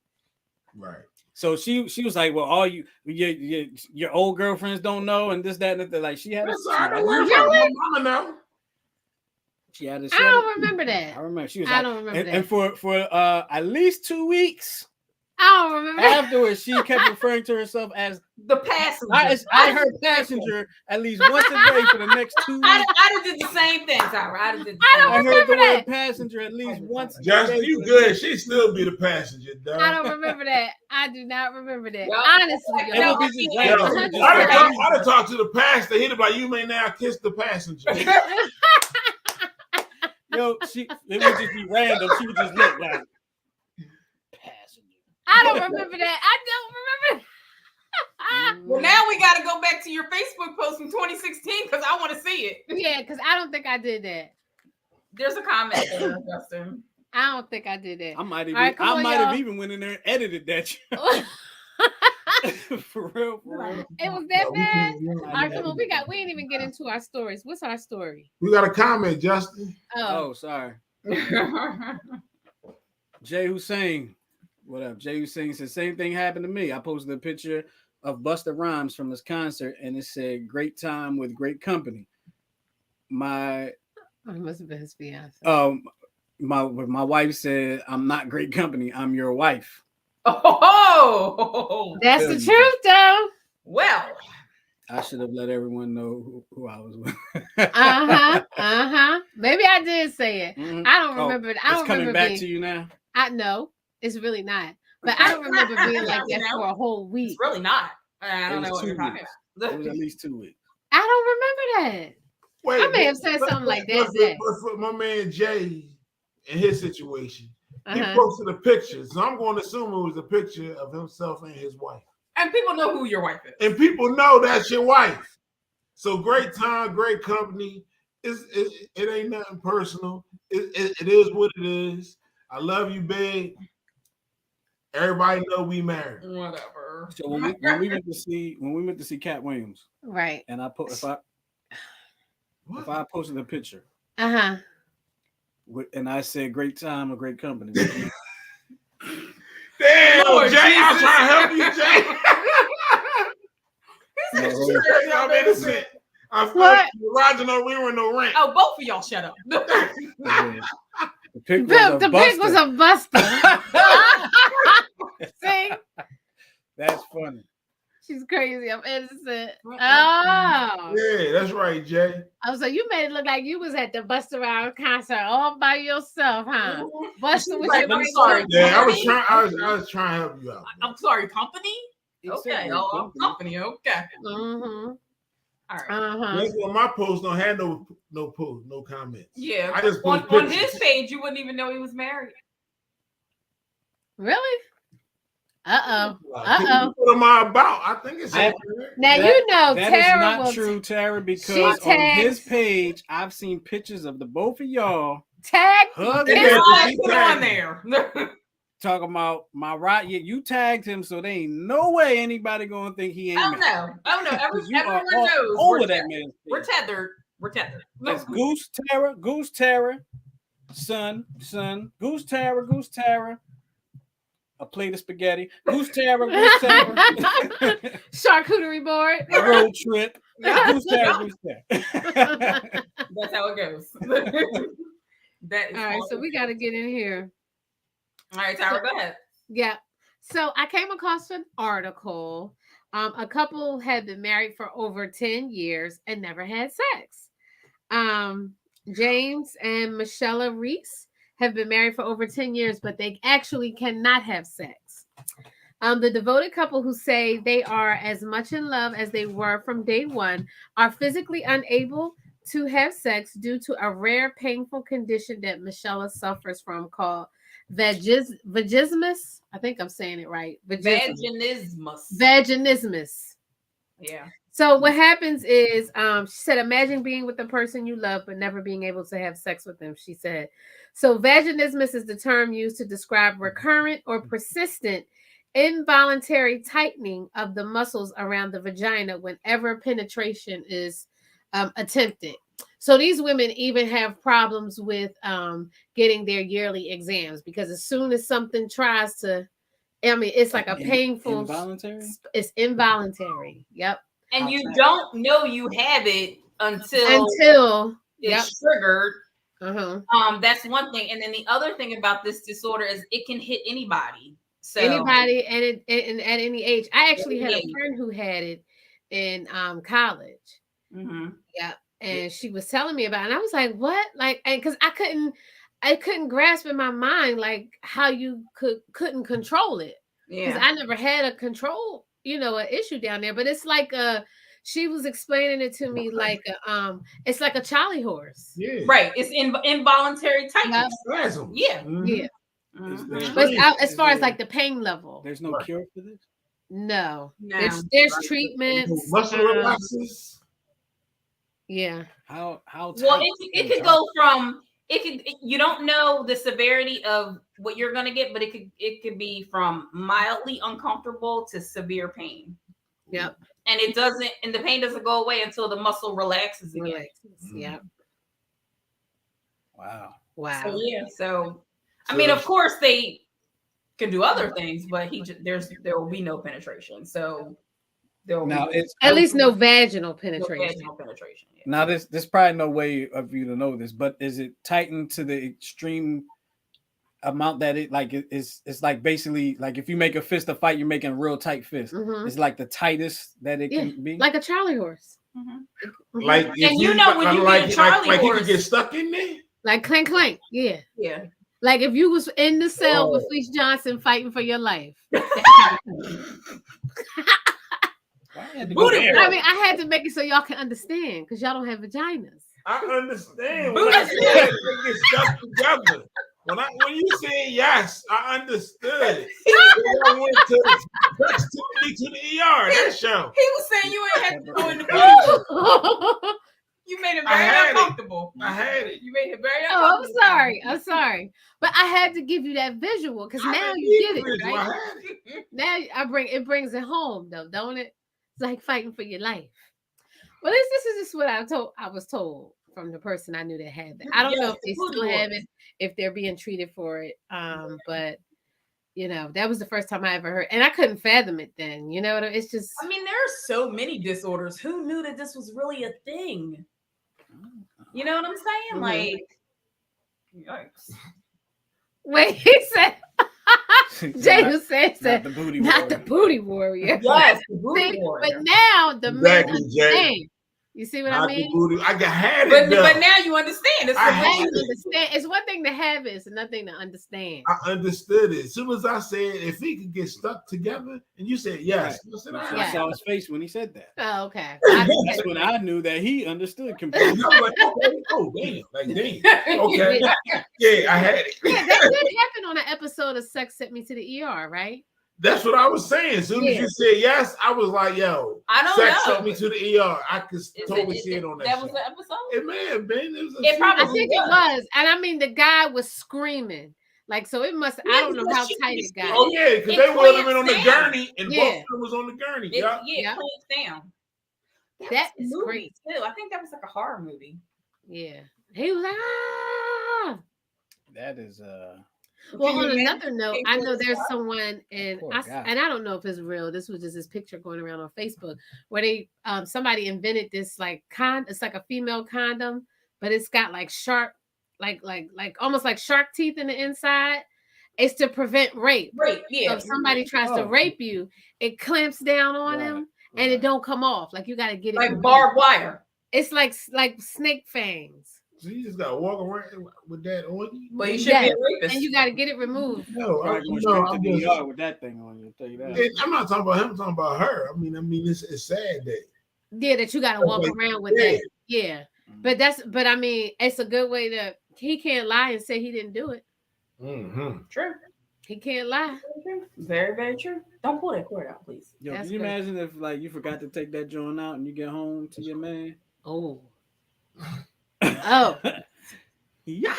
Right. So she was like, well, all your old girlfriends don't know, and this, that, and that. Like she had That's all right. Don't a, worry she, about it. My mama know. she had a, I don't remember that. I remember she was I like, don't remember that. and for at least 2 weeks I don't remember that. afterwards, she kept referring to herself as The passenger. I heard passenger at least once a day for the next 2 weeks. I done did the same thing, Tyra. I done did the I same don't I heard the remember word that. passenger at least once. a Justin, day you for the good. next- She still be the passenger, dog. I don't remember that. I do not remember that. Well, Honestly, It y'all. would be just Yo, random. Yeah. She would just I'd say, have talked to the pastor. He'd be like, you may now kiss the passenger. Yo, it would just be random. She would just look like passenger. I don't remember that. I don't remember. Well, now we got to go back to your Facebook post from 2016 because I want to see it. Yeah, because I don't think I did that. There's a comment there, Justin. I don't think I did that. I might even All right, come I on, might have y'all. even went in there and edited that for real. It was that bad. All right, come on. We didn't even get into our stories. What's our story? We got a comment, Justin. Oh, sorry. Jay Hussein. What up? Jay Hussein said same thing happened to me. I posted a picture of Busta Rhymes from this concert and it said great time with great company. My Oh, it must have been his fiance. my wife said I'm not great company. I'm your wife. Oh, That's the Good. truth, though. well, I should have let everyone know who I was with. Maybe I did say it. Mhm. I don't Oh, remember. I don't It's coming remember back being. to you now. I know it's really not. But I don't remember being like that for a whole week. it's really not. I It don't was know what 2 you're talking weeks. about. It was at least 2 weeks. I don't remember that. Wait, I may have said something like that, Jay. But for my man Jay, in his situation, he Uh-huh. posted a picture. So I'm going to assume it was a picture of himself and his wife. And people know who your wife is. And people know that's your wife. So great time, great company. It ain't nothing personal. It is what it is. I love you, babe. Everybody know we married. Whatever. So when we went to see Cat Williams, Right. and I put if I posted a picture Uh-huh. and I said great time or great company. Damn, Lord Jay, I'm Jesus. trying to help you, Jay. I'm innocent. I feel What? Roger no rear no rent. Oh, both of y'all shut up. The pic The pic was a buster. See? That's funny. She's crazy. I'm innocent. Oh. Yeah, that's right, Jay. I was like, you made it look like you was at the Busta Rhymes concert all by yourself, huh? Busta was Like, your I'm sorry. Yeah, I was trying to help you out. I'm sorry, company? He said Okay. great Oh, company. company. Okay. Mm-hmm. All right. Uh-huh. That's why my post don't have no post, no comments. Yeah. I just on post his pictures. page, you wouldn't even know he was married. Really? Uh-oh. Can you put on my about? I think it's I- Now That- you know That is Tara not will true, Tara, because She on his tags- page, I've seen pictures of the both of y'all tag. hugging, Yeah, I she put tagged on me. there. talking about my right. Yeah, you tagged him, so there ain't no way anybody gonna think he ain't. Oh married. no. Oh no. 'Cause you are Everyone all knows over we're that tethered. man's We're page. tethered. We're tethered. It's Goose Tara, son, Goose Tara, a plate of spaghetti, Goose Tara, Charcuterie board. a road trip, Goose Tara. That's how it goes. That is All right, so we got to get in here. All right, Tyra, go ahead. Yeah. So I came across an article. A couple had been married for over 10 years and never had sex. James and Michelle Reese have been married for over 10 years, but they actually cannot have sex. The devoted couple who say they are as much in love as they were from day one are physically unable to have sex due to a rare painful condition that Michelle suffers from called vaginismus. I think I'm saying it right. Vaginismus. Yeah. So what happens is, she said, imagine being with the person you love but never being able to have sex with them. She said, so vaginismus is the term used to describe recurrent or persistent involuntary tightening of the muscles around the vagina whenever penetration is attempted. So these women even have problems with getting their yearly exams because as soon as something tries to, I mean, it's like a painful. Involuntary? It's involuntary. Yep. And you don't know you have it until yep. it's triggered. Uh-huh. That's one thing. And then the other thing about this disorder is it can hit anybody. So Anybody and at any age. I actually had a friend who had it in college. Mm-hmm. Yeah. And she was telling me about it. And I was like, what? Like, and because I couldn't grasp in my mind like how you couldn't control it. Because I never had a control, an issue down there. But it's like she was explaining it to me like it's like a Charlie horse. Yeah. Right. It's involuntary tightness. Spasms. Yeah. Mhm. Yeah. Mhm. But as far as like the pain level. There's no cure for this. No. No. There's treatments. Muscle relaxers. Yeah. How Well, it could go from you don't know the severity of what you're gonna get, but it could be from mildly uncomfortable to severe pain. Yep. And the pain doesn't go away until the muscle relaxes again. Relaxes. Yep. Wow. Wow. So, yeah. So I mean, of course they can do other things, but there will be no penetration. So there will be at least no vaginal no penetration. vaginal penetration. Yeah. Now there's probably no way of you to know this, but is it tightened to the extreme amount that it's like basically like if you make a fist a fight, you're making a real tight fist. Mhm. It's like the tightest that it can be. Like a Charlie horse. Mm-hmm. Like And when you get a Charlie like horse, you could get stuck in there. Like clank clank. Yeah. yeah. Like if you was in the cell with Fleece Johnson fighting for your life. Booty. I mean, I had to make it so y'all can understand because y'all don't have vaginas. I understand. When I said they get stuck together. When you say yes, I understood. I went to the ER. That show. He was saying you ain't have to go in the booty. You made it I very had it. uncomfortable. I had it. You made it very Oh, uncomfortable. I'm sorry. But I had to give you that visual because I now didn't you need get the it, visual. right? I had it. Now it brings it home though, don't it? It's like fighting for your life. Well, this is just what I was told from the person I knew that had that. I don't know if they still have it, if they're being treated for it. But that was the first time I ever heard, and I couldn't fathom it then. It's just. I mean, there are so many disorders. Who knew that this was really a thing? You know what I'm saying? Like, yikes. Wait, he said. Jay says not the booty not warrior. the booty warrior. Yes, the booty See, warrior. but now the men Exactly, Jay. understand. You see what I Not the mean? booty. I had it. But though. now you understand. It's I the had Now way you it. understand. It's one thing to have it, it's another thing to understand. I understood it. As soon as I said if he could get stuck together, and you said yes, I said, all I right. saw his face when he said that. Oh, okay. That's when I knew that he understood completely. And I was like, okay, oh damn, like damn. Okay, yeah, I had it. Yeah, that did happen on an episode of Sex Sent Me to the ER, right? That's what I was saying. As soon as Yeah. you said yes, I was like, yo, I don't sex know. sent me to the ER. I could totally see Is it on that. That was show. the episode? It may have been. It was a It few probably I of think them. it was. And I mean, the guy was screaming. Like, so it must, I don't know because how she tight was it got. Oh yeah, because It they would have been on clamps the down. gurney, and Yeah. both of them was on the gurney. It, Yeah. yeah, Yep. it clamps down. That was is a movie great. Too. I think that was like a horror movie. Yeah. He was like, ah. That is Well, Can you on imagine another note, paying I for know this there's stuff? someone, and Poor guy. I don't know if it's real. This was just this picture going around on Facebook where they somebody invented this like it's like a female condom, but it's got like sharp, like almost like shark teeth in the inside. It's to prevent rape. Right, yeah. So if somebody tries to Oh. rape you, it clamps down on Right, them and it don't come off. Like you got to get it. like removed. barbed wire. It's like snake fangs, So you just gotta walk around with that on you. But you should Yeah. be a rapist. and you got to get it removed. No, probably going no, straight I'm to the just- ER with that thing on you. I'll tell you that. I'm not talking about him. I'm talking about her. I mean, it's sad that. Yeah, that you got to walk Like, around with yeah. that. Yeah. But I mean, it's a good way to. He can't lie and say he didn't do it. Mm-hmm. True. He can't lie. Very, very true. Don't pull that cord out, please. Yo, That's can you good. imagine if like you forgot to take that joint out and you get home to your man? Oh. Oh. Yikes!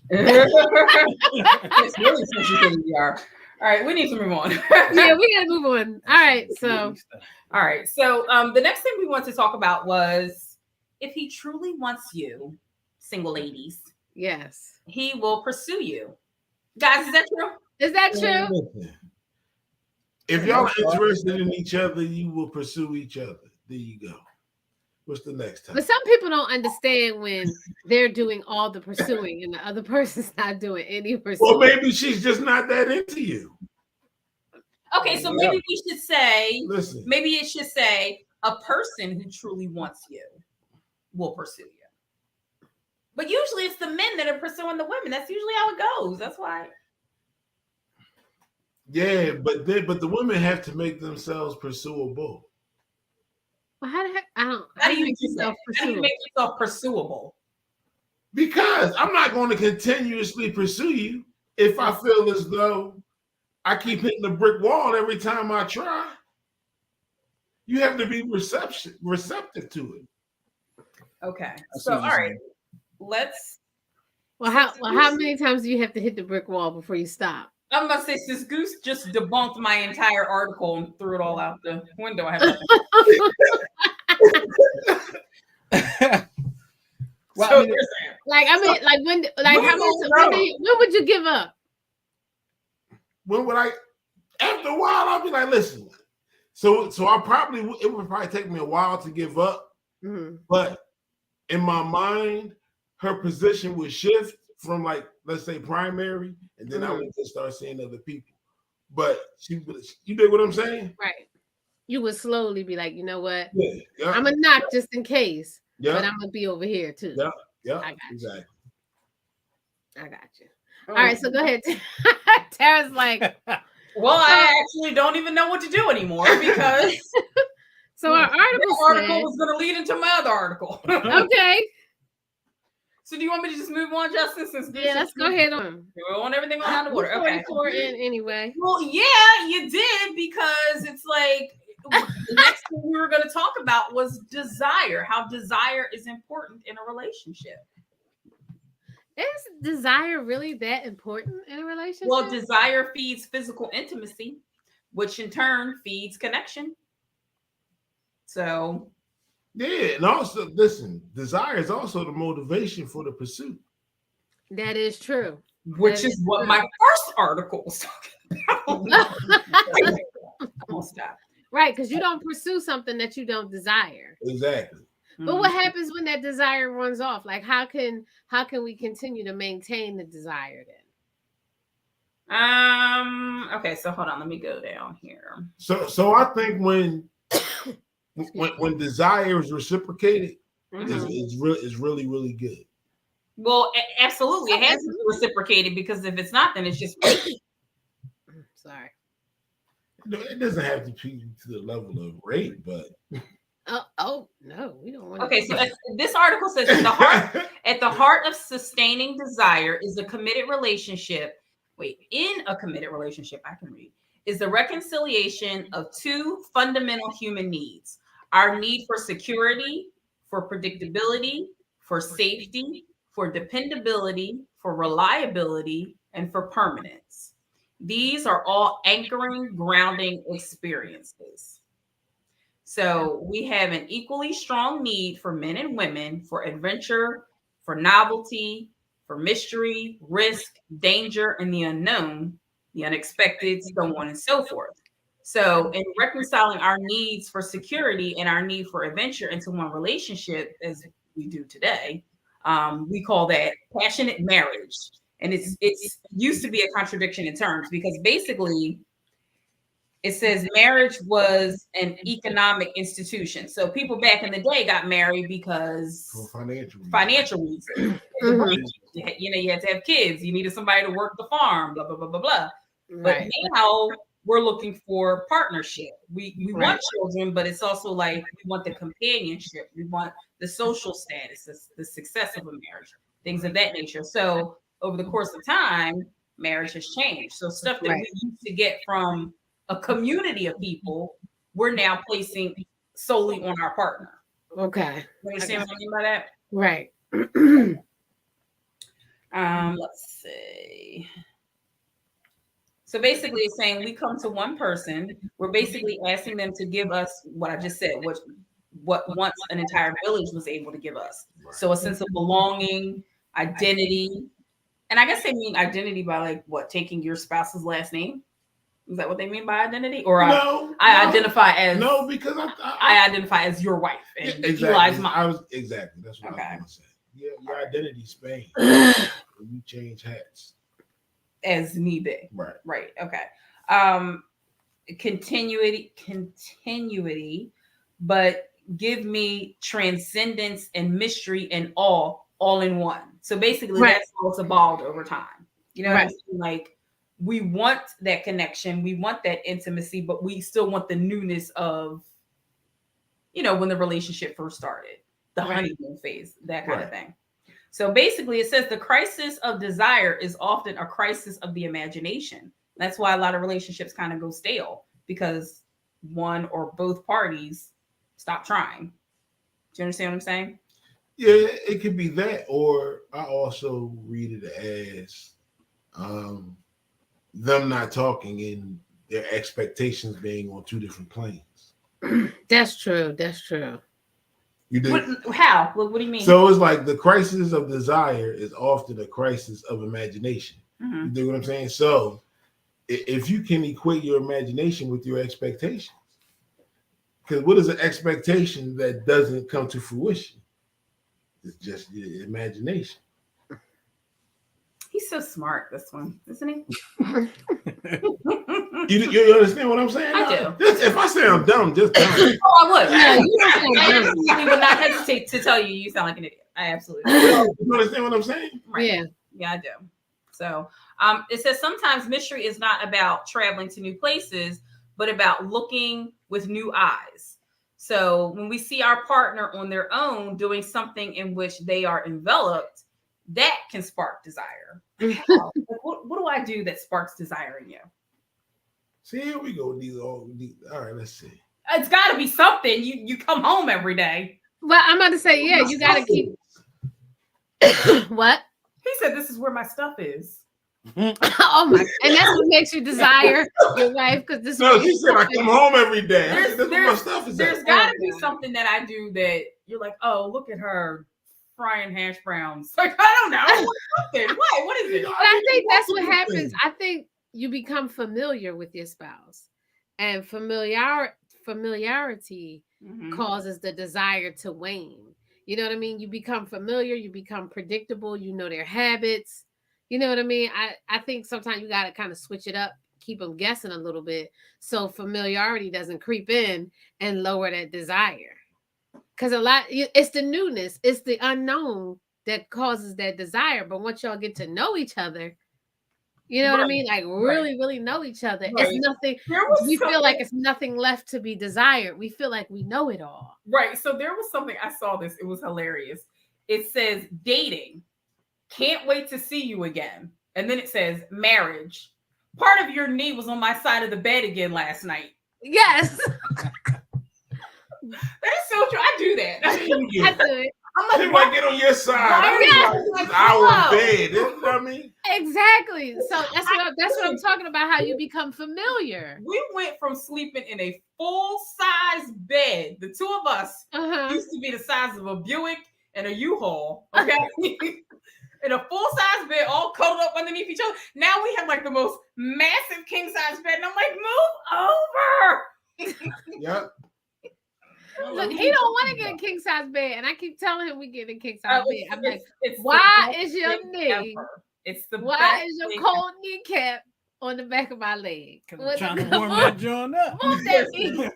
It's really sensitive to the ER. All right, we need to move on. Yeah, we gotta move on. All right. So All right. So the next thing we want to talk about was if he truly wants you, single ladies, yes. he will pursue you. Guys, is that true? Is that true? If y'all are interested in each other, you will pursue each other. There you go. What's the next time? But some people don't understand when they're doing all the pursuing and the other person's not doing any Well, pursuing. maybe she's just not that into you. Okay, so maybe we should say, Listen, maybe it should say a person who truly wants you will pursue you. But usually it's the men that are pursuing the women. That's usually how it goes. That's why. yeah, but the women have to make themselves pursuable. Well, how the heck? I don't. How do you make do that? yourself How do you pursuable? make yourself pursuable? Because I'm not going to continuously pursue you if I feel as though I keep hitting the brick wall every time I try. You have to be receptive to it. Okay. I see So, all what you're right. saying. Let's. Well, how many times do you have to hit the brick wall before you stop? I'm gonna say since Goose just debunked my entire article and threw it all out the window. I have nothing. Well, So I mean, you're saying- Like I mean, like when how many? When would you give up? When would I? After a while, I'll be like, listen. So it would probably take me a while to give up, Mhm. but in my mind, her position would shift from like, let's say primary, and then I Mhm. would just start seeing other people. But you dig what I'm saying? Right. You would slowly be like, you know what? Yeah, yeah, I'm gonna knock just in case, but yeah, I'm gonna be over here too. yeah, yeah. I got you. Exactly. I got you. All right, so go ahead. Tara's like, Well, I actually don't even know what to do anymore because so our this article article said, was going to lead into my other article. okay, So, do you want me to just move on, Justin? Since yeah, let's go ahead on. We want everything on out of We're order. Okay. 44 in anyway. Well, yeah, you did because it's like the next thing we were going to talk about was desire, how desire is important in a relationship. Is desire really that important in a relationship? Well, desire feeds physical intimacy, which in turn feeds connection. So, Yeah, and also listen, desire is also the motivation for the pursuit. that is true. which That is what true. my first article was talking about. I'm gonna stop. Right, because you don't pursue something that you don't desire. Exactly. But what happens when that desire runs off? Like, how can we continue to maintain the desire then? Okay, so hold on, let me go down here. So I think when desire is reciprocated, Mhm. it's really, really good. Well, absolutely, it has to be reciprocated, because if it's not, then it's just Sorry. No, it doesn't have to be to the level of rape, but Oh no, we don't want. okay. So this article says at the heart of sustaining desire is a committed relationship. In a committed relationship, I can read, is the reconciliation of two fundamental human needs: our need for security, for predictability, for safety, for dependability, for reliability, and for permanence. These are all anchoring, grounding experiences. So we have an equally strong need for men and women for adventure, for novelty, for mystery, risk, danger, and the unknown, the unexpected, so on and so forth. So in reconciling our needs for security and our need for adventure into one relationship, as we do today, we call that passionate marriage. And it's used to be a contradiction in terms, because basically it says marriage was an economic institution. So people back in the day got married because for financial reasons. Mhm. You had to have kids. You needed somebody to work the farm, blah, blah, blah, blah, blah. Right. But now we're looking for partnership. We Right. want children, but it's also like we want the companionship. We want the social status, the success of a marriage, things of that nature. So over the course of time, marriage has changed. So stuff that we used to get from a community of people, we're now placing solely on our partner. Okay. You understand what I mean by that? Right. Let's see. So basically it's saying we come to one person, we're basically asking them to give us what I just said, what once an entire village was able to give us. So a sense of belonging, identity. And I guess they mean identity by like what, taking your spouse's last name? Is that what they mean by identity? Or I identify as because I identify as your wife and exactly. Eli's mom. That's what I was gonna say. Yeah, your identity Spain. You change hats. As need be. Right. Okay. Continuity, but give me transcendence and mystery and all in one. So basically that's how it's evolved over time. You know what I'm saying? Like, we want that connection, we want that intimacy, but we still want the newness of, when the relationship first started, the honeymoon phase, that kind of thing. So basically it says the crisis of desire is often a crisis of the imagination. That's why a lot of relationships kind of go stale, because one or both parties stop trying. Do you understand what I'm saying? Yeah, it could be that, or I also read it as them not talking and their expectations being on two different planes. That's true. You do? How? What do you mean? So it's like the crisis of desire is often a crisis of imagination. Mm-hmm. You do what I'm saying? So if you can equate your imagination with your expectations, because what is an expectation that doesn't come to fruition? It's just your imagination. He's so smart, this one, isn't he? You understand what I'm saying? I do. If I sound dumb, just tell me. Oh, I would. Yeah, I absolutely would not hesitate to tell you sound like an idiot. I absolutely do. You understand what I'm saying? Right. Yeah, I do. So it says sometimes mystery is not about traveling to new places, but about looking with new eyes. So when we see our partner on their own doing something in which they are enveloped, that can spark desire. What do I do that sparks desire in you? See, here we go. All right, let's see. It's got to be something. You come home every day. Well, I'm about to say, yeah, you got to keep. What? He said, "This is where my stuff is." Oh my! And that's what makes you desire your wife because this. No, is she said I come home every day. I said, that's where my There's, stuff is there's at. got to be something that I do that you're like, oh, look at her frying hash browns. Like, I don't know. Something. What is it? But I think that's what happens. I think you become familiar with your spouse, and familiarity Mhm. causes the desire to wane. You know what I mean? You become familiar, you become predictable, you know their habits. You know what I mean? I think sometimes you got to kind of switch it up, keep them guessing a little bit so familiarity doesn't creep in and lower that desire. Because it's the newness, it's the unknown that causes that desire. But once y'all get to know each other, you know what I Right. mean? Like really, really know each other. Right. It's nothing. There was We feel something- like it's nothing left to be desired. We feel like we know it all. Right. So there was something I saw this. It was hilarious. It says dating. Can't wait to see you again. And then it says marriage. Part of your knee was on my side of the bed again last night. Yes, That is so true. I do that. I do it. I'm She like, might get on your side. Why I are you was like, like, our hello? bed. You know what I mean? Exactly. So that's what I'm talking about. How you become familiar. we went from sleeping in a full-size bed, the two of us used to be the size of a Buick and a U-Haul, okay? In a full-size bed, all cuddled up underneath each other. Now we have like the most massive king-size bed, and I'm like, move over. Yep. Look, he don't want to get a king size bed, and I keep telling him we get a king size bed. I'm like, it's the why best is your thing knee? ever. It's the why best is your thing cold kneecap on the back of my leg? Because I'm trying to warm that joint up. Move that knee.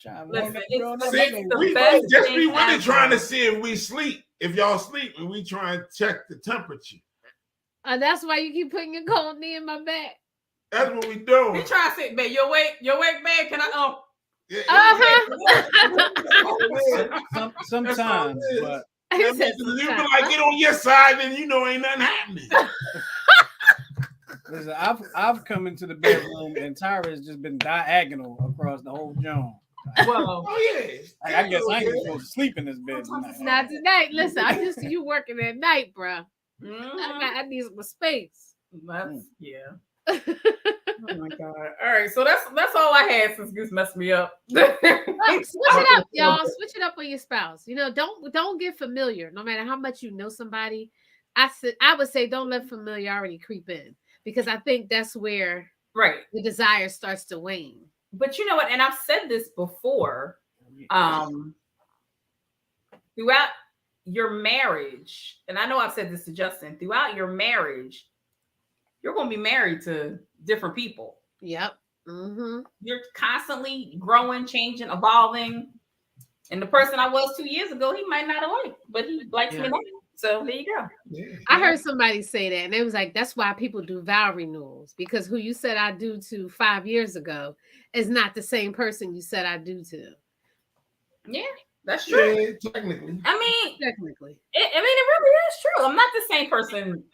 Trying to warm Listen, that it's joint the up. best- See, the we best just thing be really ever. trying to see if we sleep. If y'all sleep, and we try and check the temperature. That's why you keep putting your cold knee in my back. That's what we He doing. trying to say, babe, you awake, babe? Can I? Yeah, Sometimes, it is. but He That said means if you be sometimes. like, get on your side, then you know ain't nothing happening. listen, I've come into the bedroom and Tyra has just been diagonal across the whole joint. Well, Oh yeah. I guess I ain't even supposed to sleep in this bed tonight. Not tonight. Listen, I'm used to you working at night, bro. mhm. I need some space. That's yeah. Oh my god! All right, so that's all I had since Goose messed me up. Look, switch it up, y'all. Switch it up on your spouse. You know, don't get familiar. No matter how much you know somebody, I would say don't let familiarity creep in because I think that's where Right, the desire starts to wane. but you know what? And I've said this before. Throughout your marriage, and I know I've said this to Justin. Throughout your marriage, you're going to be married to different people. Yep. Mm-hmm. You're constantly growing, changing, evolving. And the person I was 2 years ago, he might not have liked, but he likes me now. So there you go. Yeah. I heard somebody say that, and it was like, that's why people do vow renewals because who you said I do to 5 years ago is not the same person you said I do to. Yeah, that's true. Yeah, technically. I mean, Technically. it really is true. I'm not the same person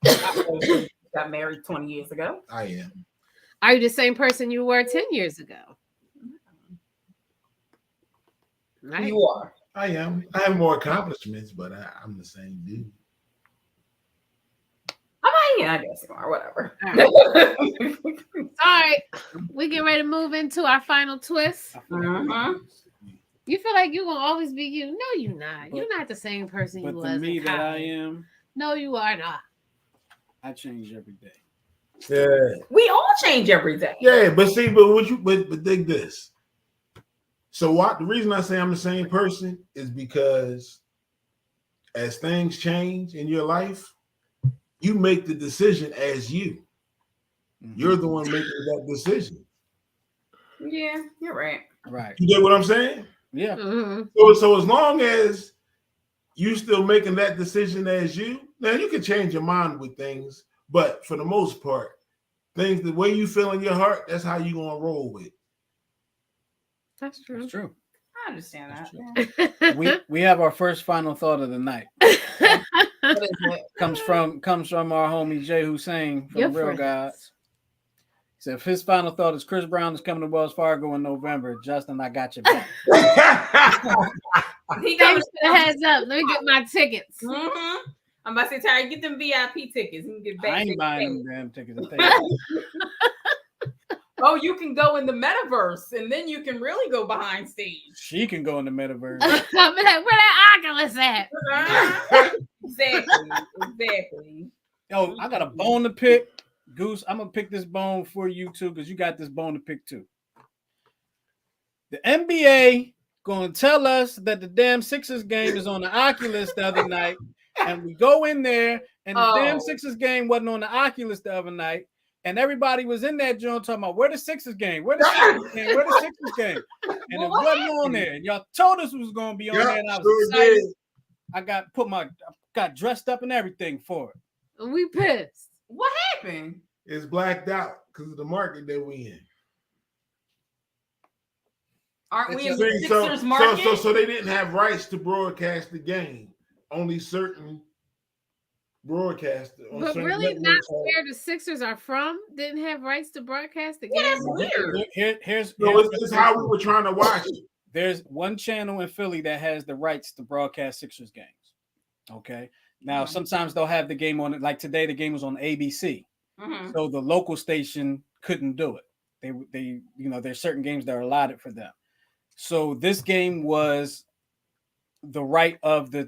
I was when I got married 20 years ago. I am. Are you the same person you were 10 years ago? Right. You are. I am. I have more accomplishments, but I'm the same dude. Yeah, I guess you are. Whatever. All right. We get ready to move into our final twist. Mhm. You feel like you're going to always be you. No, you're not. You're not the same person you But was the me in that I college. am, No, you are not. I change every day. Yeah. We all change every day. Yeah, but see, but dig this. So what the reason I say I'm the same person is because as things change in your life, you make the decision as you. You're the one making that decision. Yeah, you're right. Right. You get what I'm saying? Yeah. Mhm. So as long as you still making that decision as you, now you can change your mind with things, but for the most part, things the way you feel in your heart, that's how you gonna roll with. That's true. That's true. I understand That's that. true. We have our first final thought of the night. What is it? Comes from our homie Jay Hussein from Your Real friends. Gods. He So if his final thought is Chris Brown is coming to Wells Fargo in November, Justin, I got your back. He Thanks comes. for the heads up. Let me get my tickets. I'm about to say, Tyra, get them VIP tickets. You can get back. I ain't buying them damn tickets. I'll tell you that. Oh, you can go in the metaverse, and then you can really go behind stage. She can go in the metaverse. I'm like, where that Oculus at? Exactly. Yo, I got a bone to pick. Goose, I'm gonna pick this bone for you too, because you got this bone to pick too. The NBA gonna tell us that the damn Sixers game is on the Oculus the other night, and we go in there, and the damn Sixers game wasn't on the Oculus the other night, and everybody was in that joint talking about where the Sixers game, where the Sixers game, where the Sixers game, and it wasn't on there. And y'all told us it was gonna be on there, and I was excited. I got dressed up and everything for it. We pissed. What happened? It's blacked out because of the market that we in. Aren't we in It's the See, Sixers market? so they didn't have rights to broadcast the game. Only certain broadcasters. But really, not where the Sixers are from didn't have rights to broadcast the game. Yeah, that's weird. Here's It's how we were trying to watch it. There's one channel in Philly that has the rights to broadcast Sixers games. Okay. Now, sometimes they'll have the game on it. Like today, the game was on ABC. So the local station couldn't do it. They there's certain games that are allotted for them. So this game was the right of the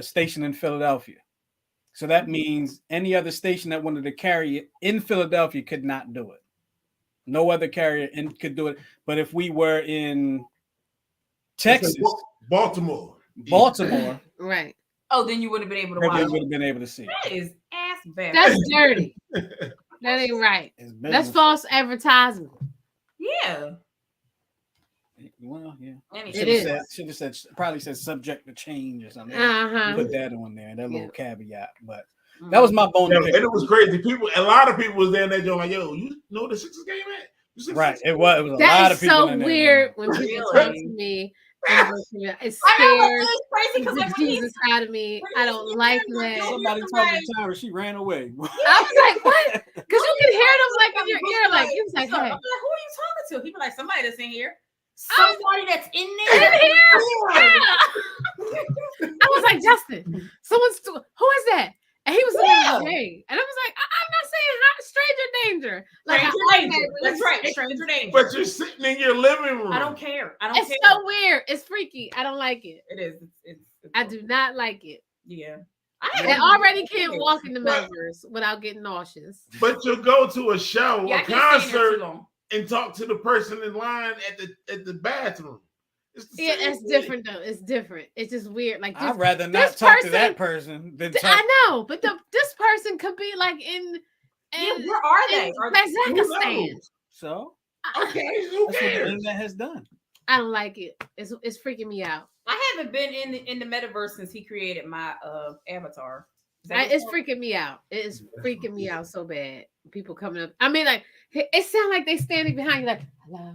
station in Philadelphia. So that means any other station that wanted to carry it in Philadelphia could not do it. No other carrier could do it. But if we were in Texas, Baltimore, Right. Oh, then you would have been able to maybe I watch. would have been able to see. That is ass bad. That's dirty. That ain't right. That's false advertisement. Yeah. Well, yeah. It is. Should have said probably said subject to change or something. Uh-huh. Put that on there, that little caveat. But that was my bone. And it was crazy. A lot of people was there and they just like, yo, you know the Sixers game at? Right. It was a that lot is of people. So in there, weird when people talk to me. It's scared. Crazy because It's Jesus out of me. I don't like that. Somebody talking to Tyra, she ran away. I was like, what? Because you can hear them like in your ear. Like, he was like, I'm hey. like, who are you talking to? He be like, somebody that's in here. Somebody that's in In there. here? Yeah. I was like, Justin, who is that? And he was like, hey. And I was like, I'm not saying stranger danger. Like, Stranger danger. That's right. Stranger danger. But you're sitting in your living room. I don't care. It's so weird. It's freaky. I don't like it. It is. It's I do not like it. Yeah. I already can't walk in the metaverse without getting nauseous. But you'll go to a show, Yeah, I a can't stay in there too concert, long. and talk to the person in line at the bathroom. It's the Yeah, same it's thing. different though. It's different. It's just weird. Like I'd this, rather this not talk to person- that person than talk. I know, but this person could be like in Yeah, where are they? in Are Who Kazakhstan. knows? So Okay, who that's what the cares? internet has done. I don't like it. It's freaking me out. I haven't been in the metaverse since he created my avatar. Is that what It's called? freaking me out. It is freaking me out so bad. People coming up. I mean, like it sounds like they standing behind you, like hello.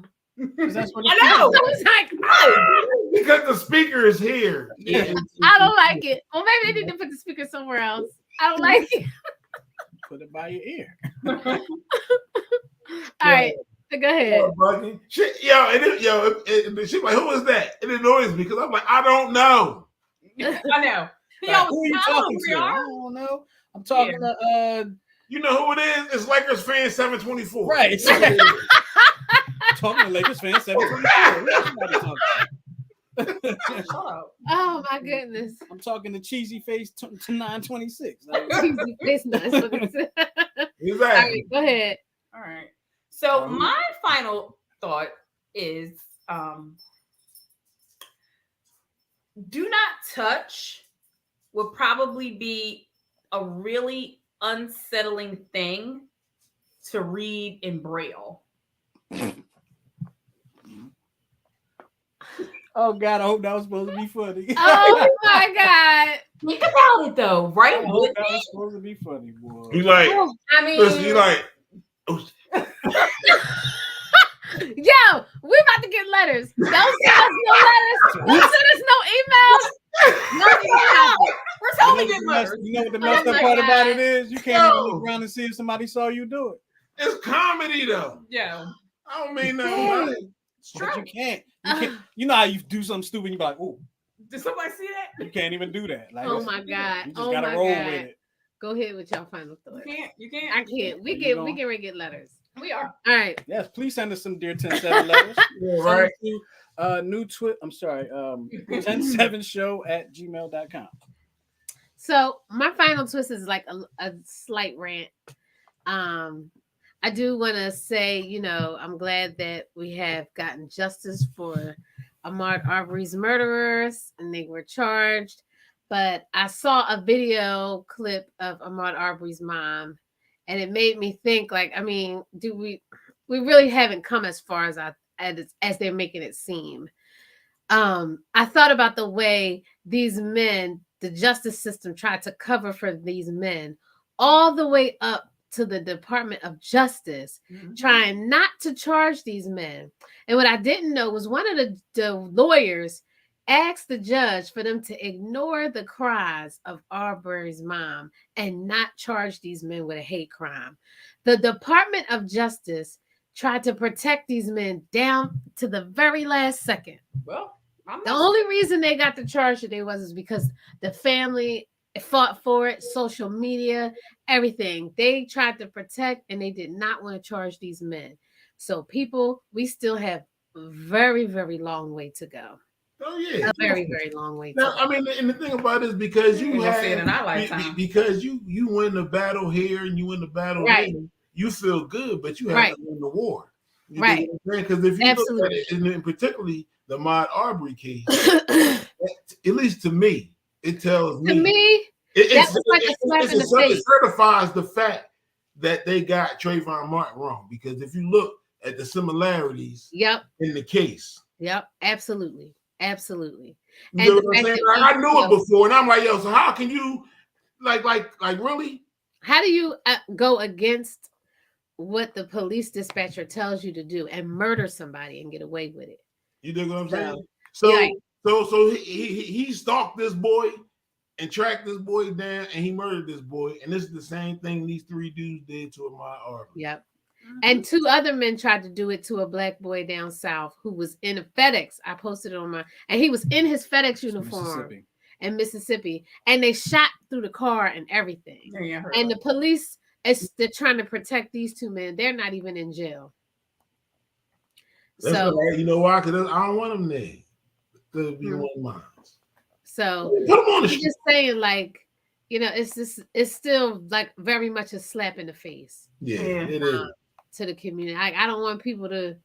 'Cause that's what I it's know. I was like, oh, Because the speaker is here. Yeah. I don't like it. Well, maybe they need to put the speaker somewhere else. I don't like it. Put it by your ear. All right, go ahead. Bugging. Shit, she's like, who is that? It annoys me because I'm like, I don't know. I know. He Like, always who are you tells talking who we to? I are. don't know. I'm talking to You know who it is? It's Lakers fan 724. right. Talking to Lakers fans 724. Shut up. Oh my goodness. I'm talking to cheesy face to 926. Cheesy face nuts. All Exactly. right, go ahead. All right. So my final thought is do not touch would probably be a really unsettling thing to read in Braille. Oh God, I hope that was supposed to be funny. Oh my God. Think about it though, right? I hope that was supposed to be funny, boy. He's like, I mean, listen, he's like, Yo, we about to get letters. Don't send us no letters. Don't send us no emails. Nothing happened. we're totally getting letters. You know what the messed Oh up my part God. about it is? You can't even No. look around and see if somebody saw you do it. It's comedy though. Yeah. I don't mean nothing about it. It's But true. you can't. You know how you do something stupid and you be like, oh, Did somebody see that? you can't even do that. Like, Oh my God. You just Oh gotta my roll God. with it. Go ahead with your final thoughts. You can't. I can't. We You get gonna- get letters. We are. All right. Yes, please send us some Dear 10-7 letters. Yeah, Send right. it to new twit. I'm sorry, 107show@gmail.com. So my final twist is like a slight rant. I do want to say, you know, I'm glad that we have gotten justice for Ahmaud Arbery's murderers and they were charged. But I saw a video clip of Ahmaud Arbery's mom, and it made me think, like, I mean, we really haven't come as far as they're making it seem. I thought about the way these men, the justice system, tried to cover for these men all the way up to the Department of Justice, trying not to charge these men. And what I didn't know was one of the lawyers asked the judge for them to ignore the cries of Arbery's mom and not charge these men with a hate crime. The Department of Justice tried to protect these men down to the very last second. Well, The only reason they got the charge today was because the family fought for it, social media, everything. They tried to protect and they did not want to charge these men. So people, we still have a very, very long way to go. Oh yeah. A very, very long way to Now, go. I mean, and the thing about it is because you We're gonna see it in our lifetime. because you win the battle here and you win the battle Right. there, you feel good, but you have Right. to win the war. You Right. Because if you look Absolutely. at it, and particularly the Ahmaud Arbery case, at least to me, it tells To me, that was like a slap in the face. It certifies the fact that they got Trayvon Martin wrong. Because if you look at the similarities yep, in the case, absolutely. Absolutely. you And know the what I'm fact saying? that Like, I we- knew it before, and I'm like, yo, so how can you, like really? How do you go against what the police dispatcher tells you to do and murder somebody and get away with it? You dig what I'm So, saying? So, yeah. so he stalked this boy and tracked this boy down, and he murdered this boy. And this is the same thing these three dudes did to Ahmaud Arbery. Yep. And two other men tried to do it to a black boy down south who was in a FedEx. I posted it on and he was in his FedEx uniform in Mississippi, and they shot through the car and everything. And the police, they're trying to protect these two men. They're not even in jail. That's So right. You know why? Because I don't want them there. To be one of mine. So Put them on the I'm street. just saying, like, you know, it's still like very much a slap in the face. Yeah, it is. To the community. I don't want people to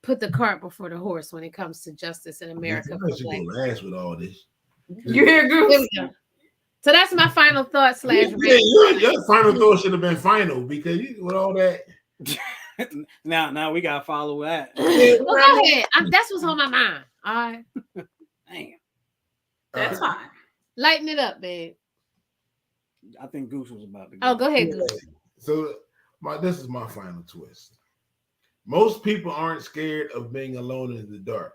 put the cart before the horse when it comes to justice in America. I should go last with all this. You hear, Goose? Here we go. So that's my final thought / Yeah, your final thought should have been final because with all that. now we gotta follow that. Well, go ahead. That's what's on my mind. All right. Damn. That's fine. Lighten it up, babe. I think Goose was about to go. Oh, go ahead, Goose. So this is my final twist. Most people aren't scared of being alone in the dark.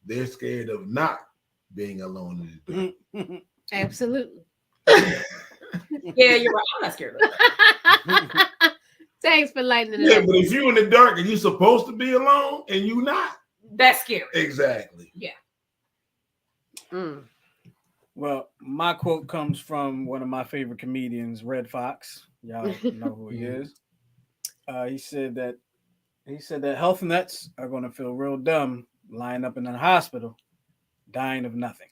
They're scared of not being alone in the dark. Absolutely. Yeah, you're right. I'm not scared of that. Thanks for lightening it Yeah, up. but if you're in the dark and you're supposed to be alone and you not, That's scary. exactly. Mm. Well, my quote comes from one of my favorite comedians, Red Fox. Y'all know who he is. He said that health nuts are going to feel real dumb lying up in the hospital, dying of nothing.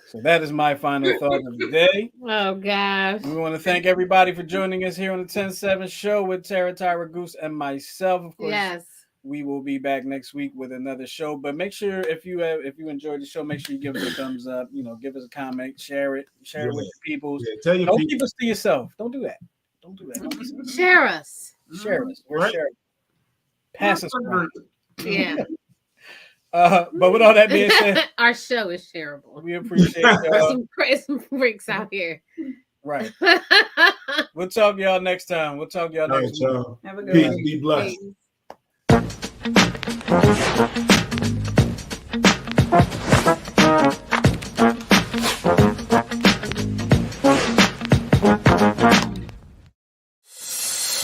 So that is my final thought of the day. Oh gosh. We want to thank everybody for joining us here on the 10-7 show with Tara, Tyra, Goose, and myself. Of course, Yes. we will be back next week with another show. But make sure if you enjoyed the show, make sure you give us a thumbs up. You know, give us a comment, share it with your people. Yeah, tell your Don't people. keep us to yourself. Don't do that. Don't do that. Don't be selfish. Share us. Share us. We're Right. sharing. Pass us around. Yeah. But with all that being said, Our show is shareable. we appreciate There's y'all. some freaks out here. Right. We'll talk to y'all next time. We'll talk to y'all All right, next week. y'all. Have a good Peace. one. Be blessed. Peace.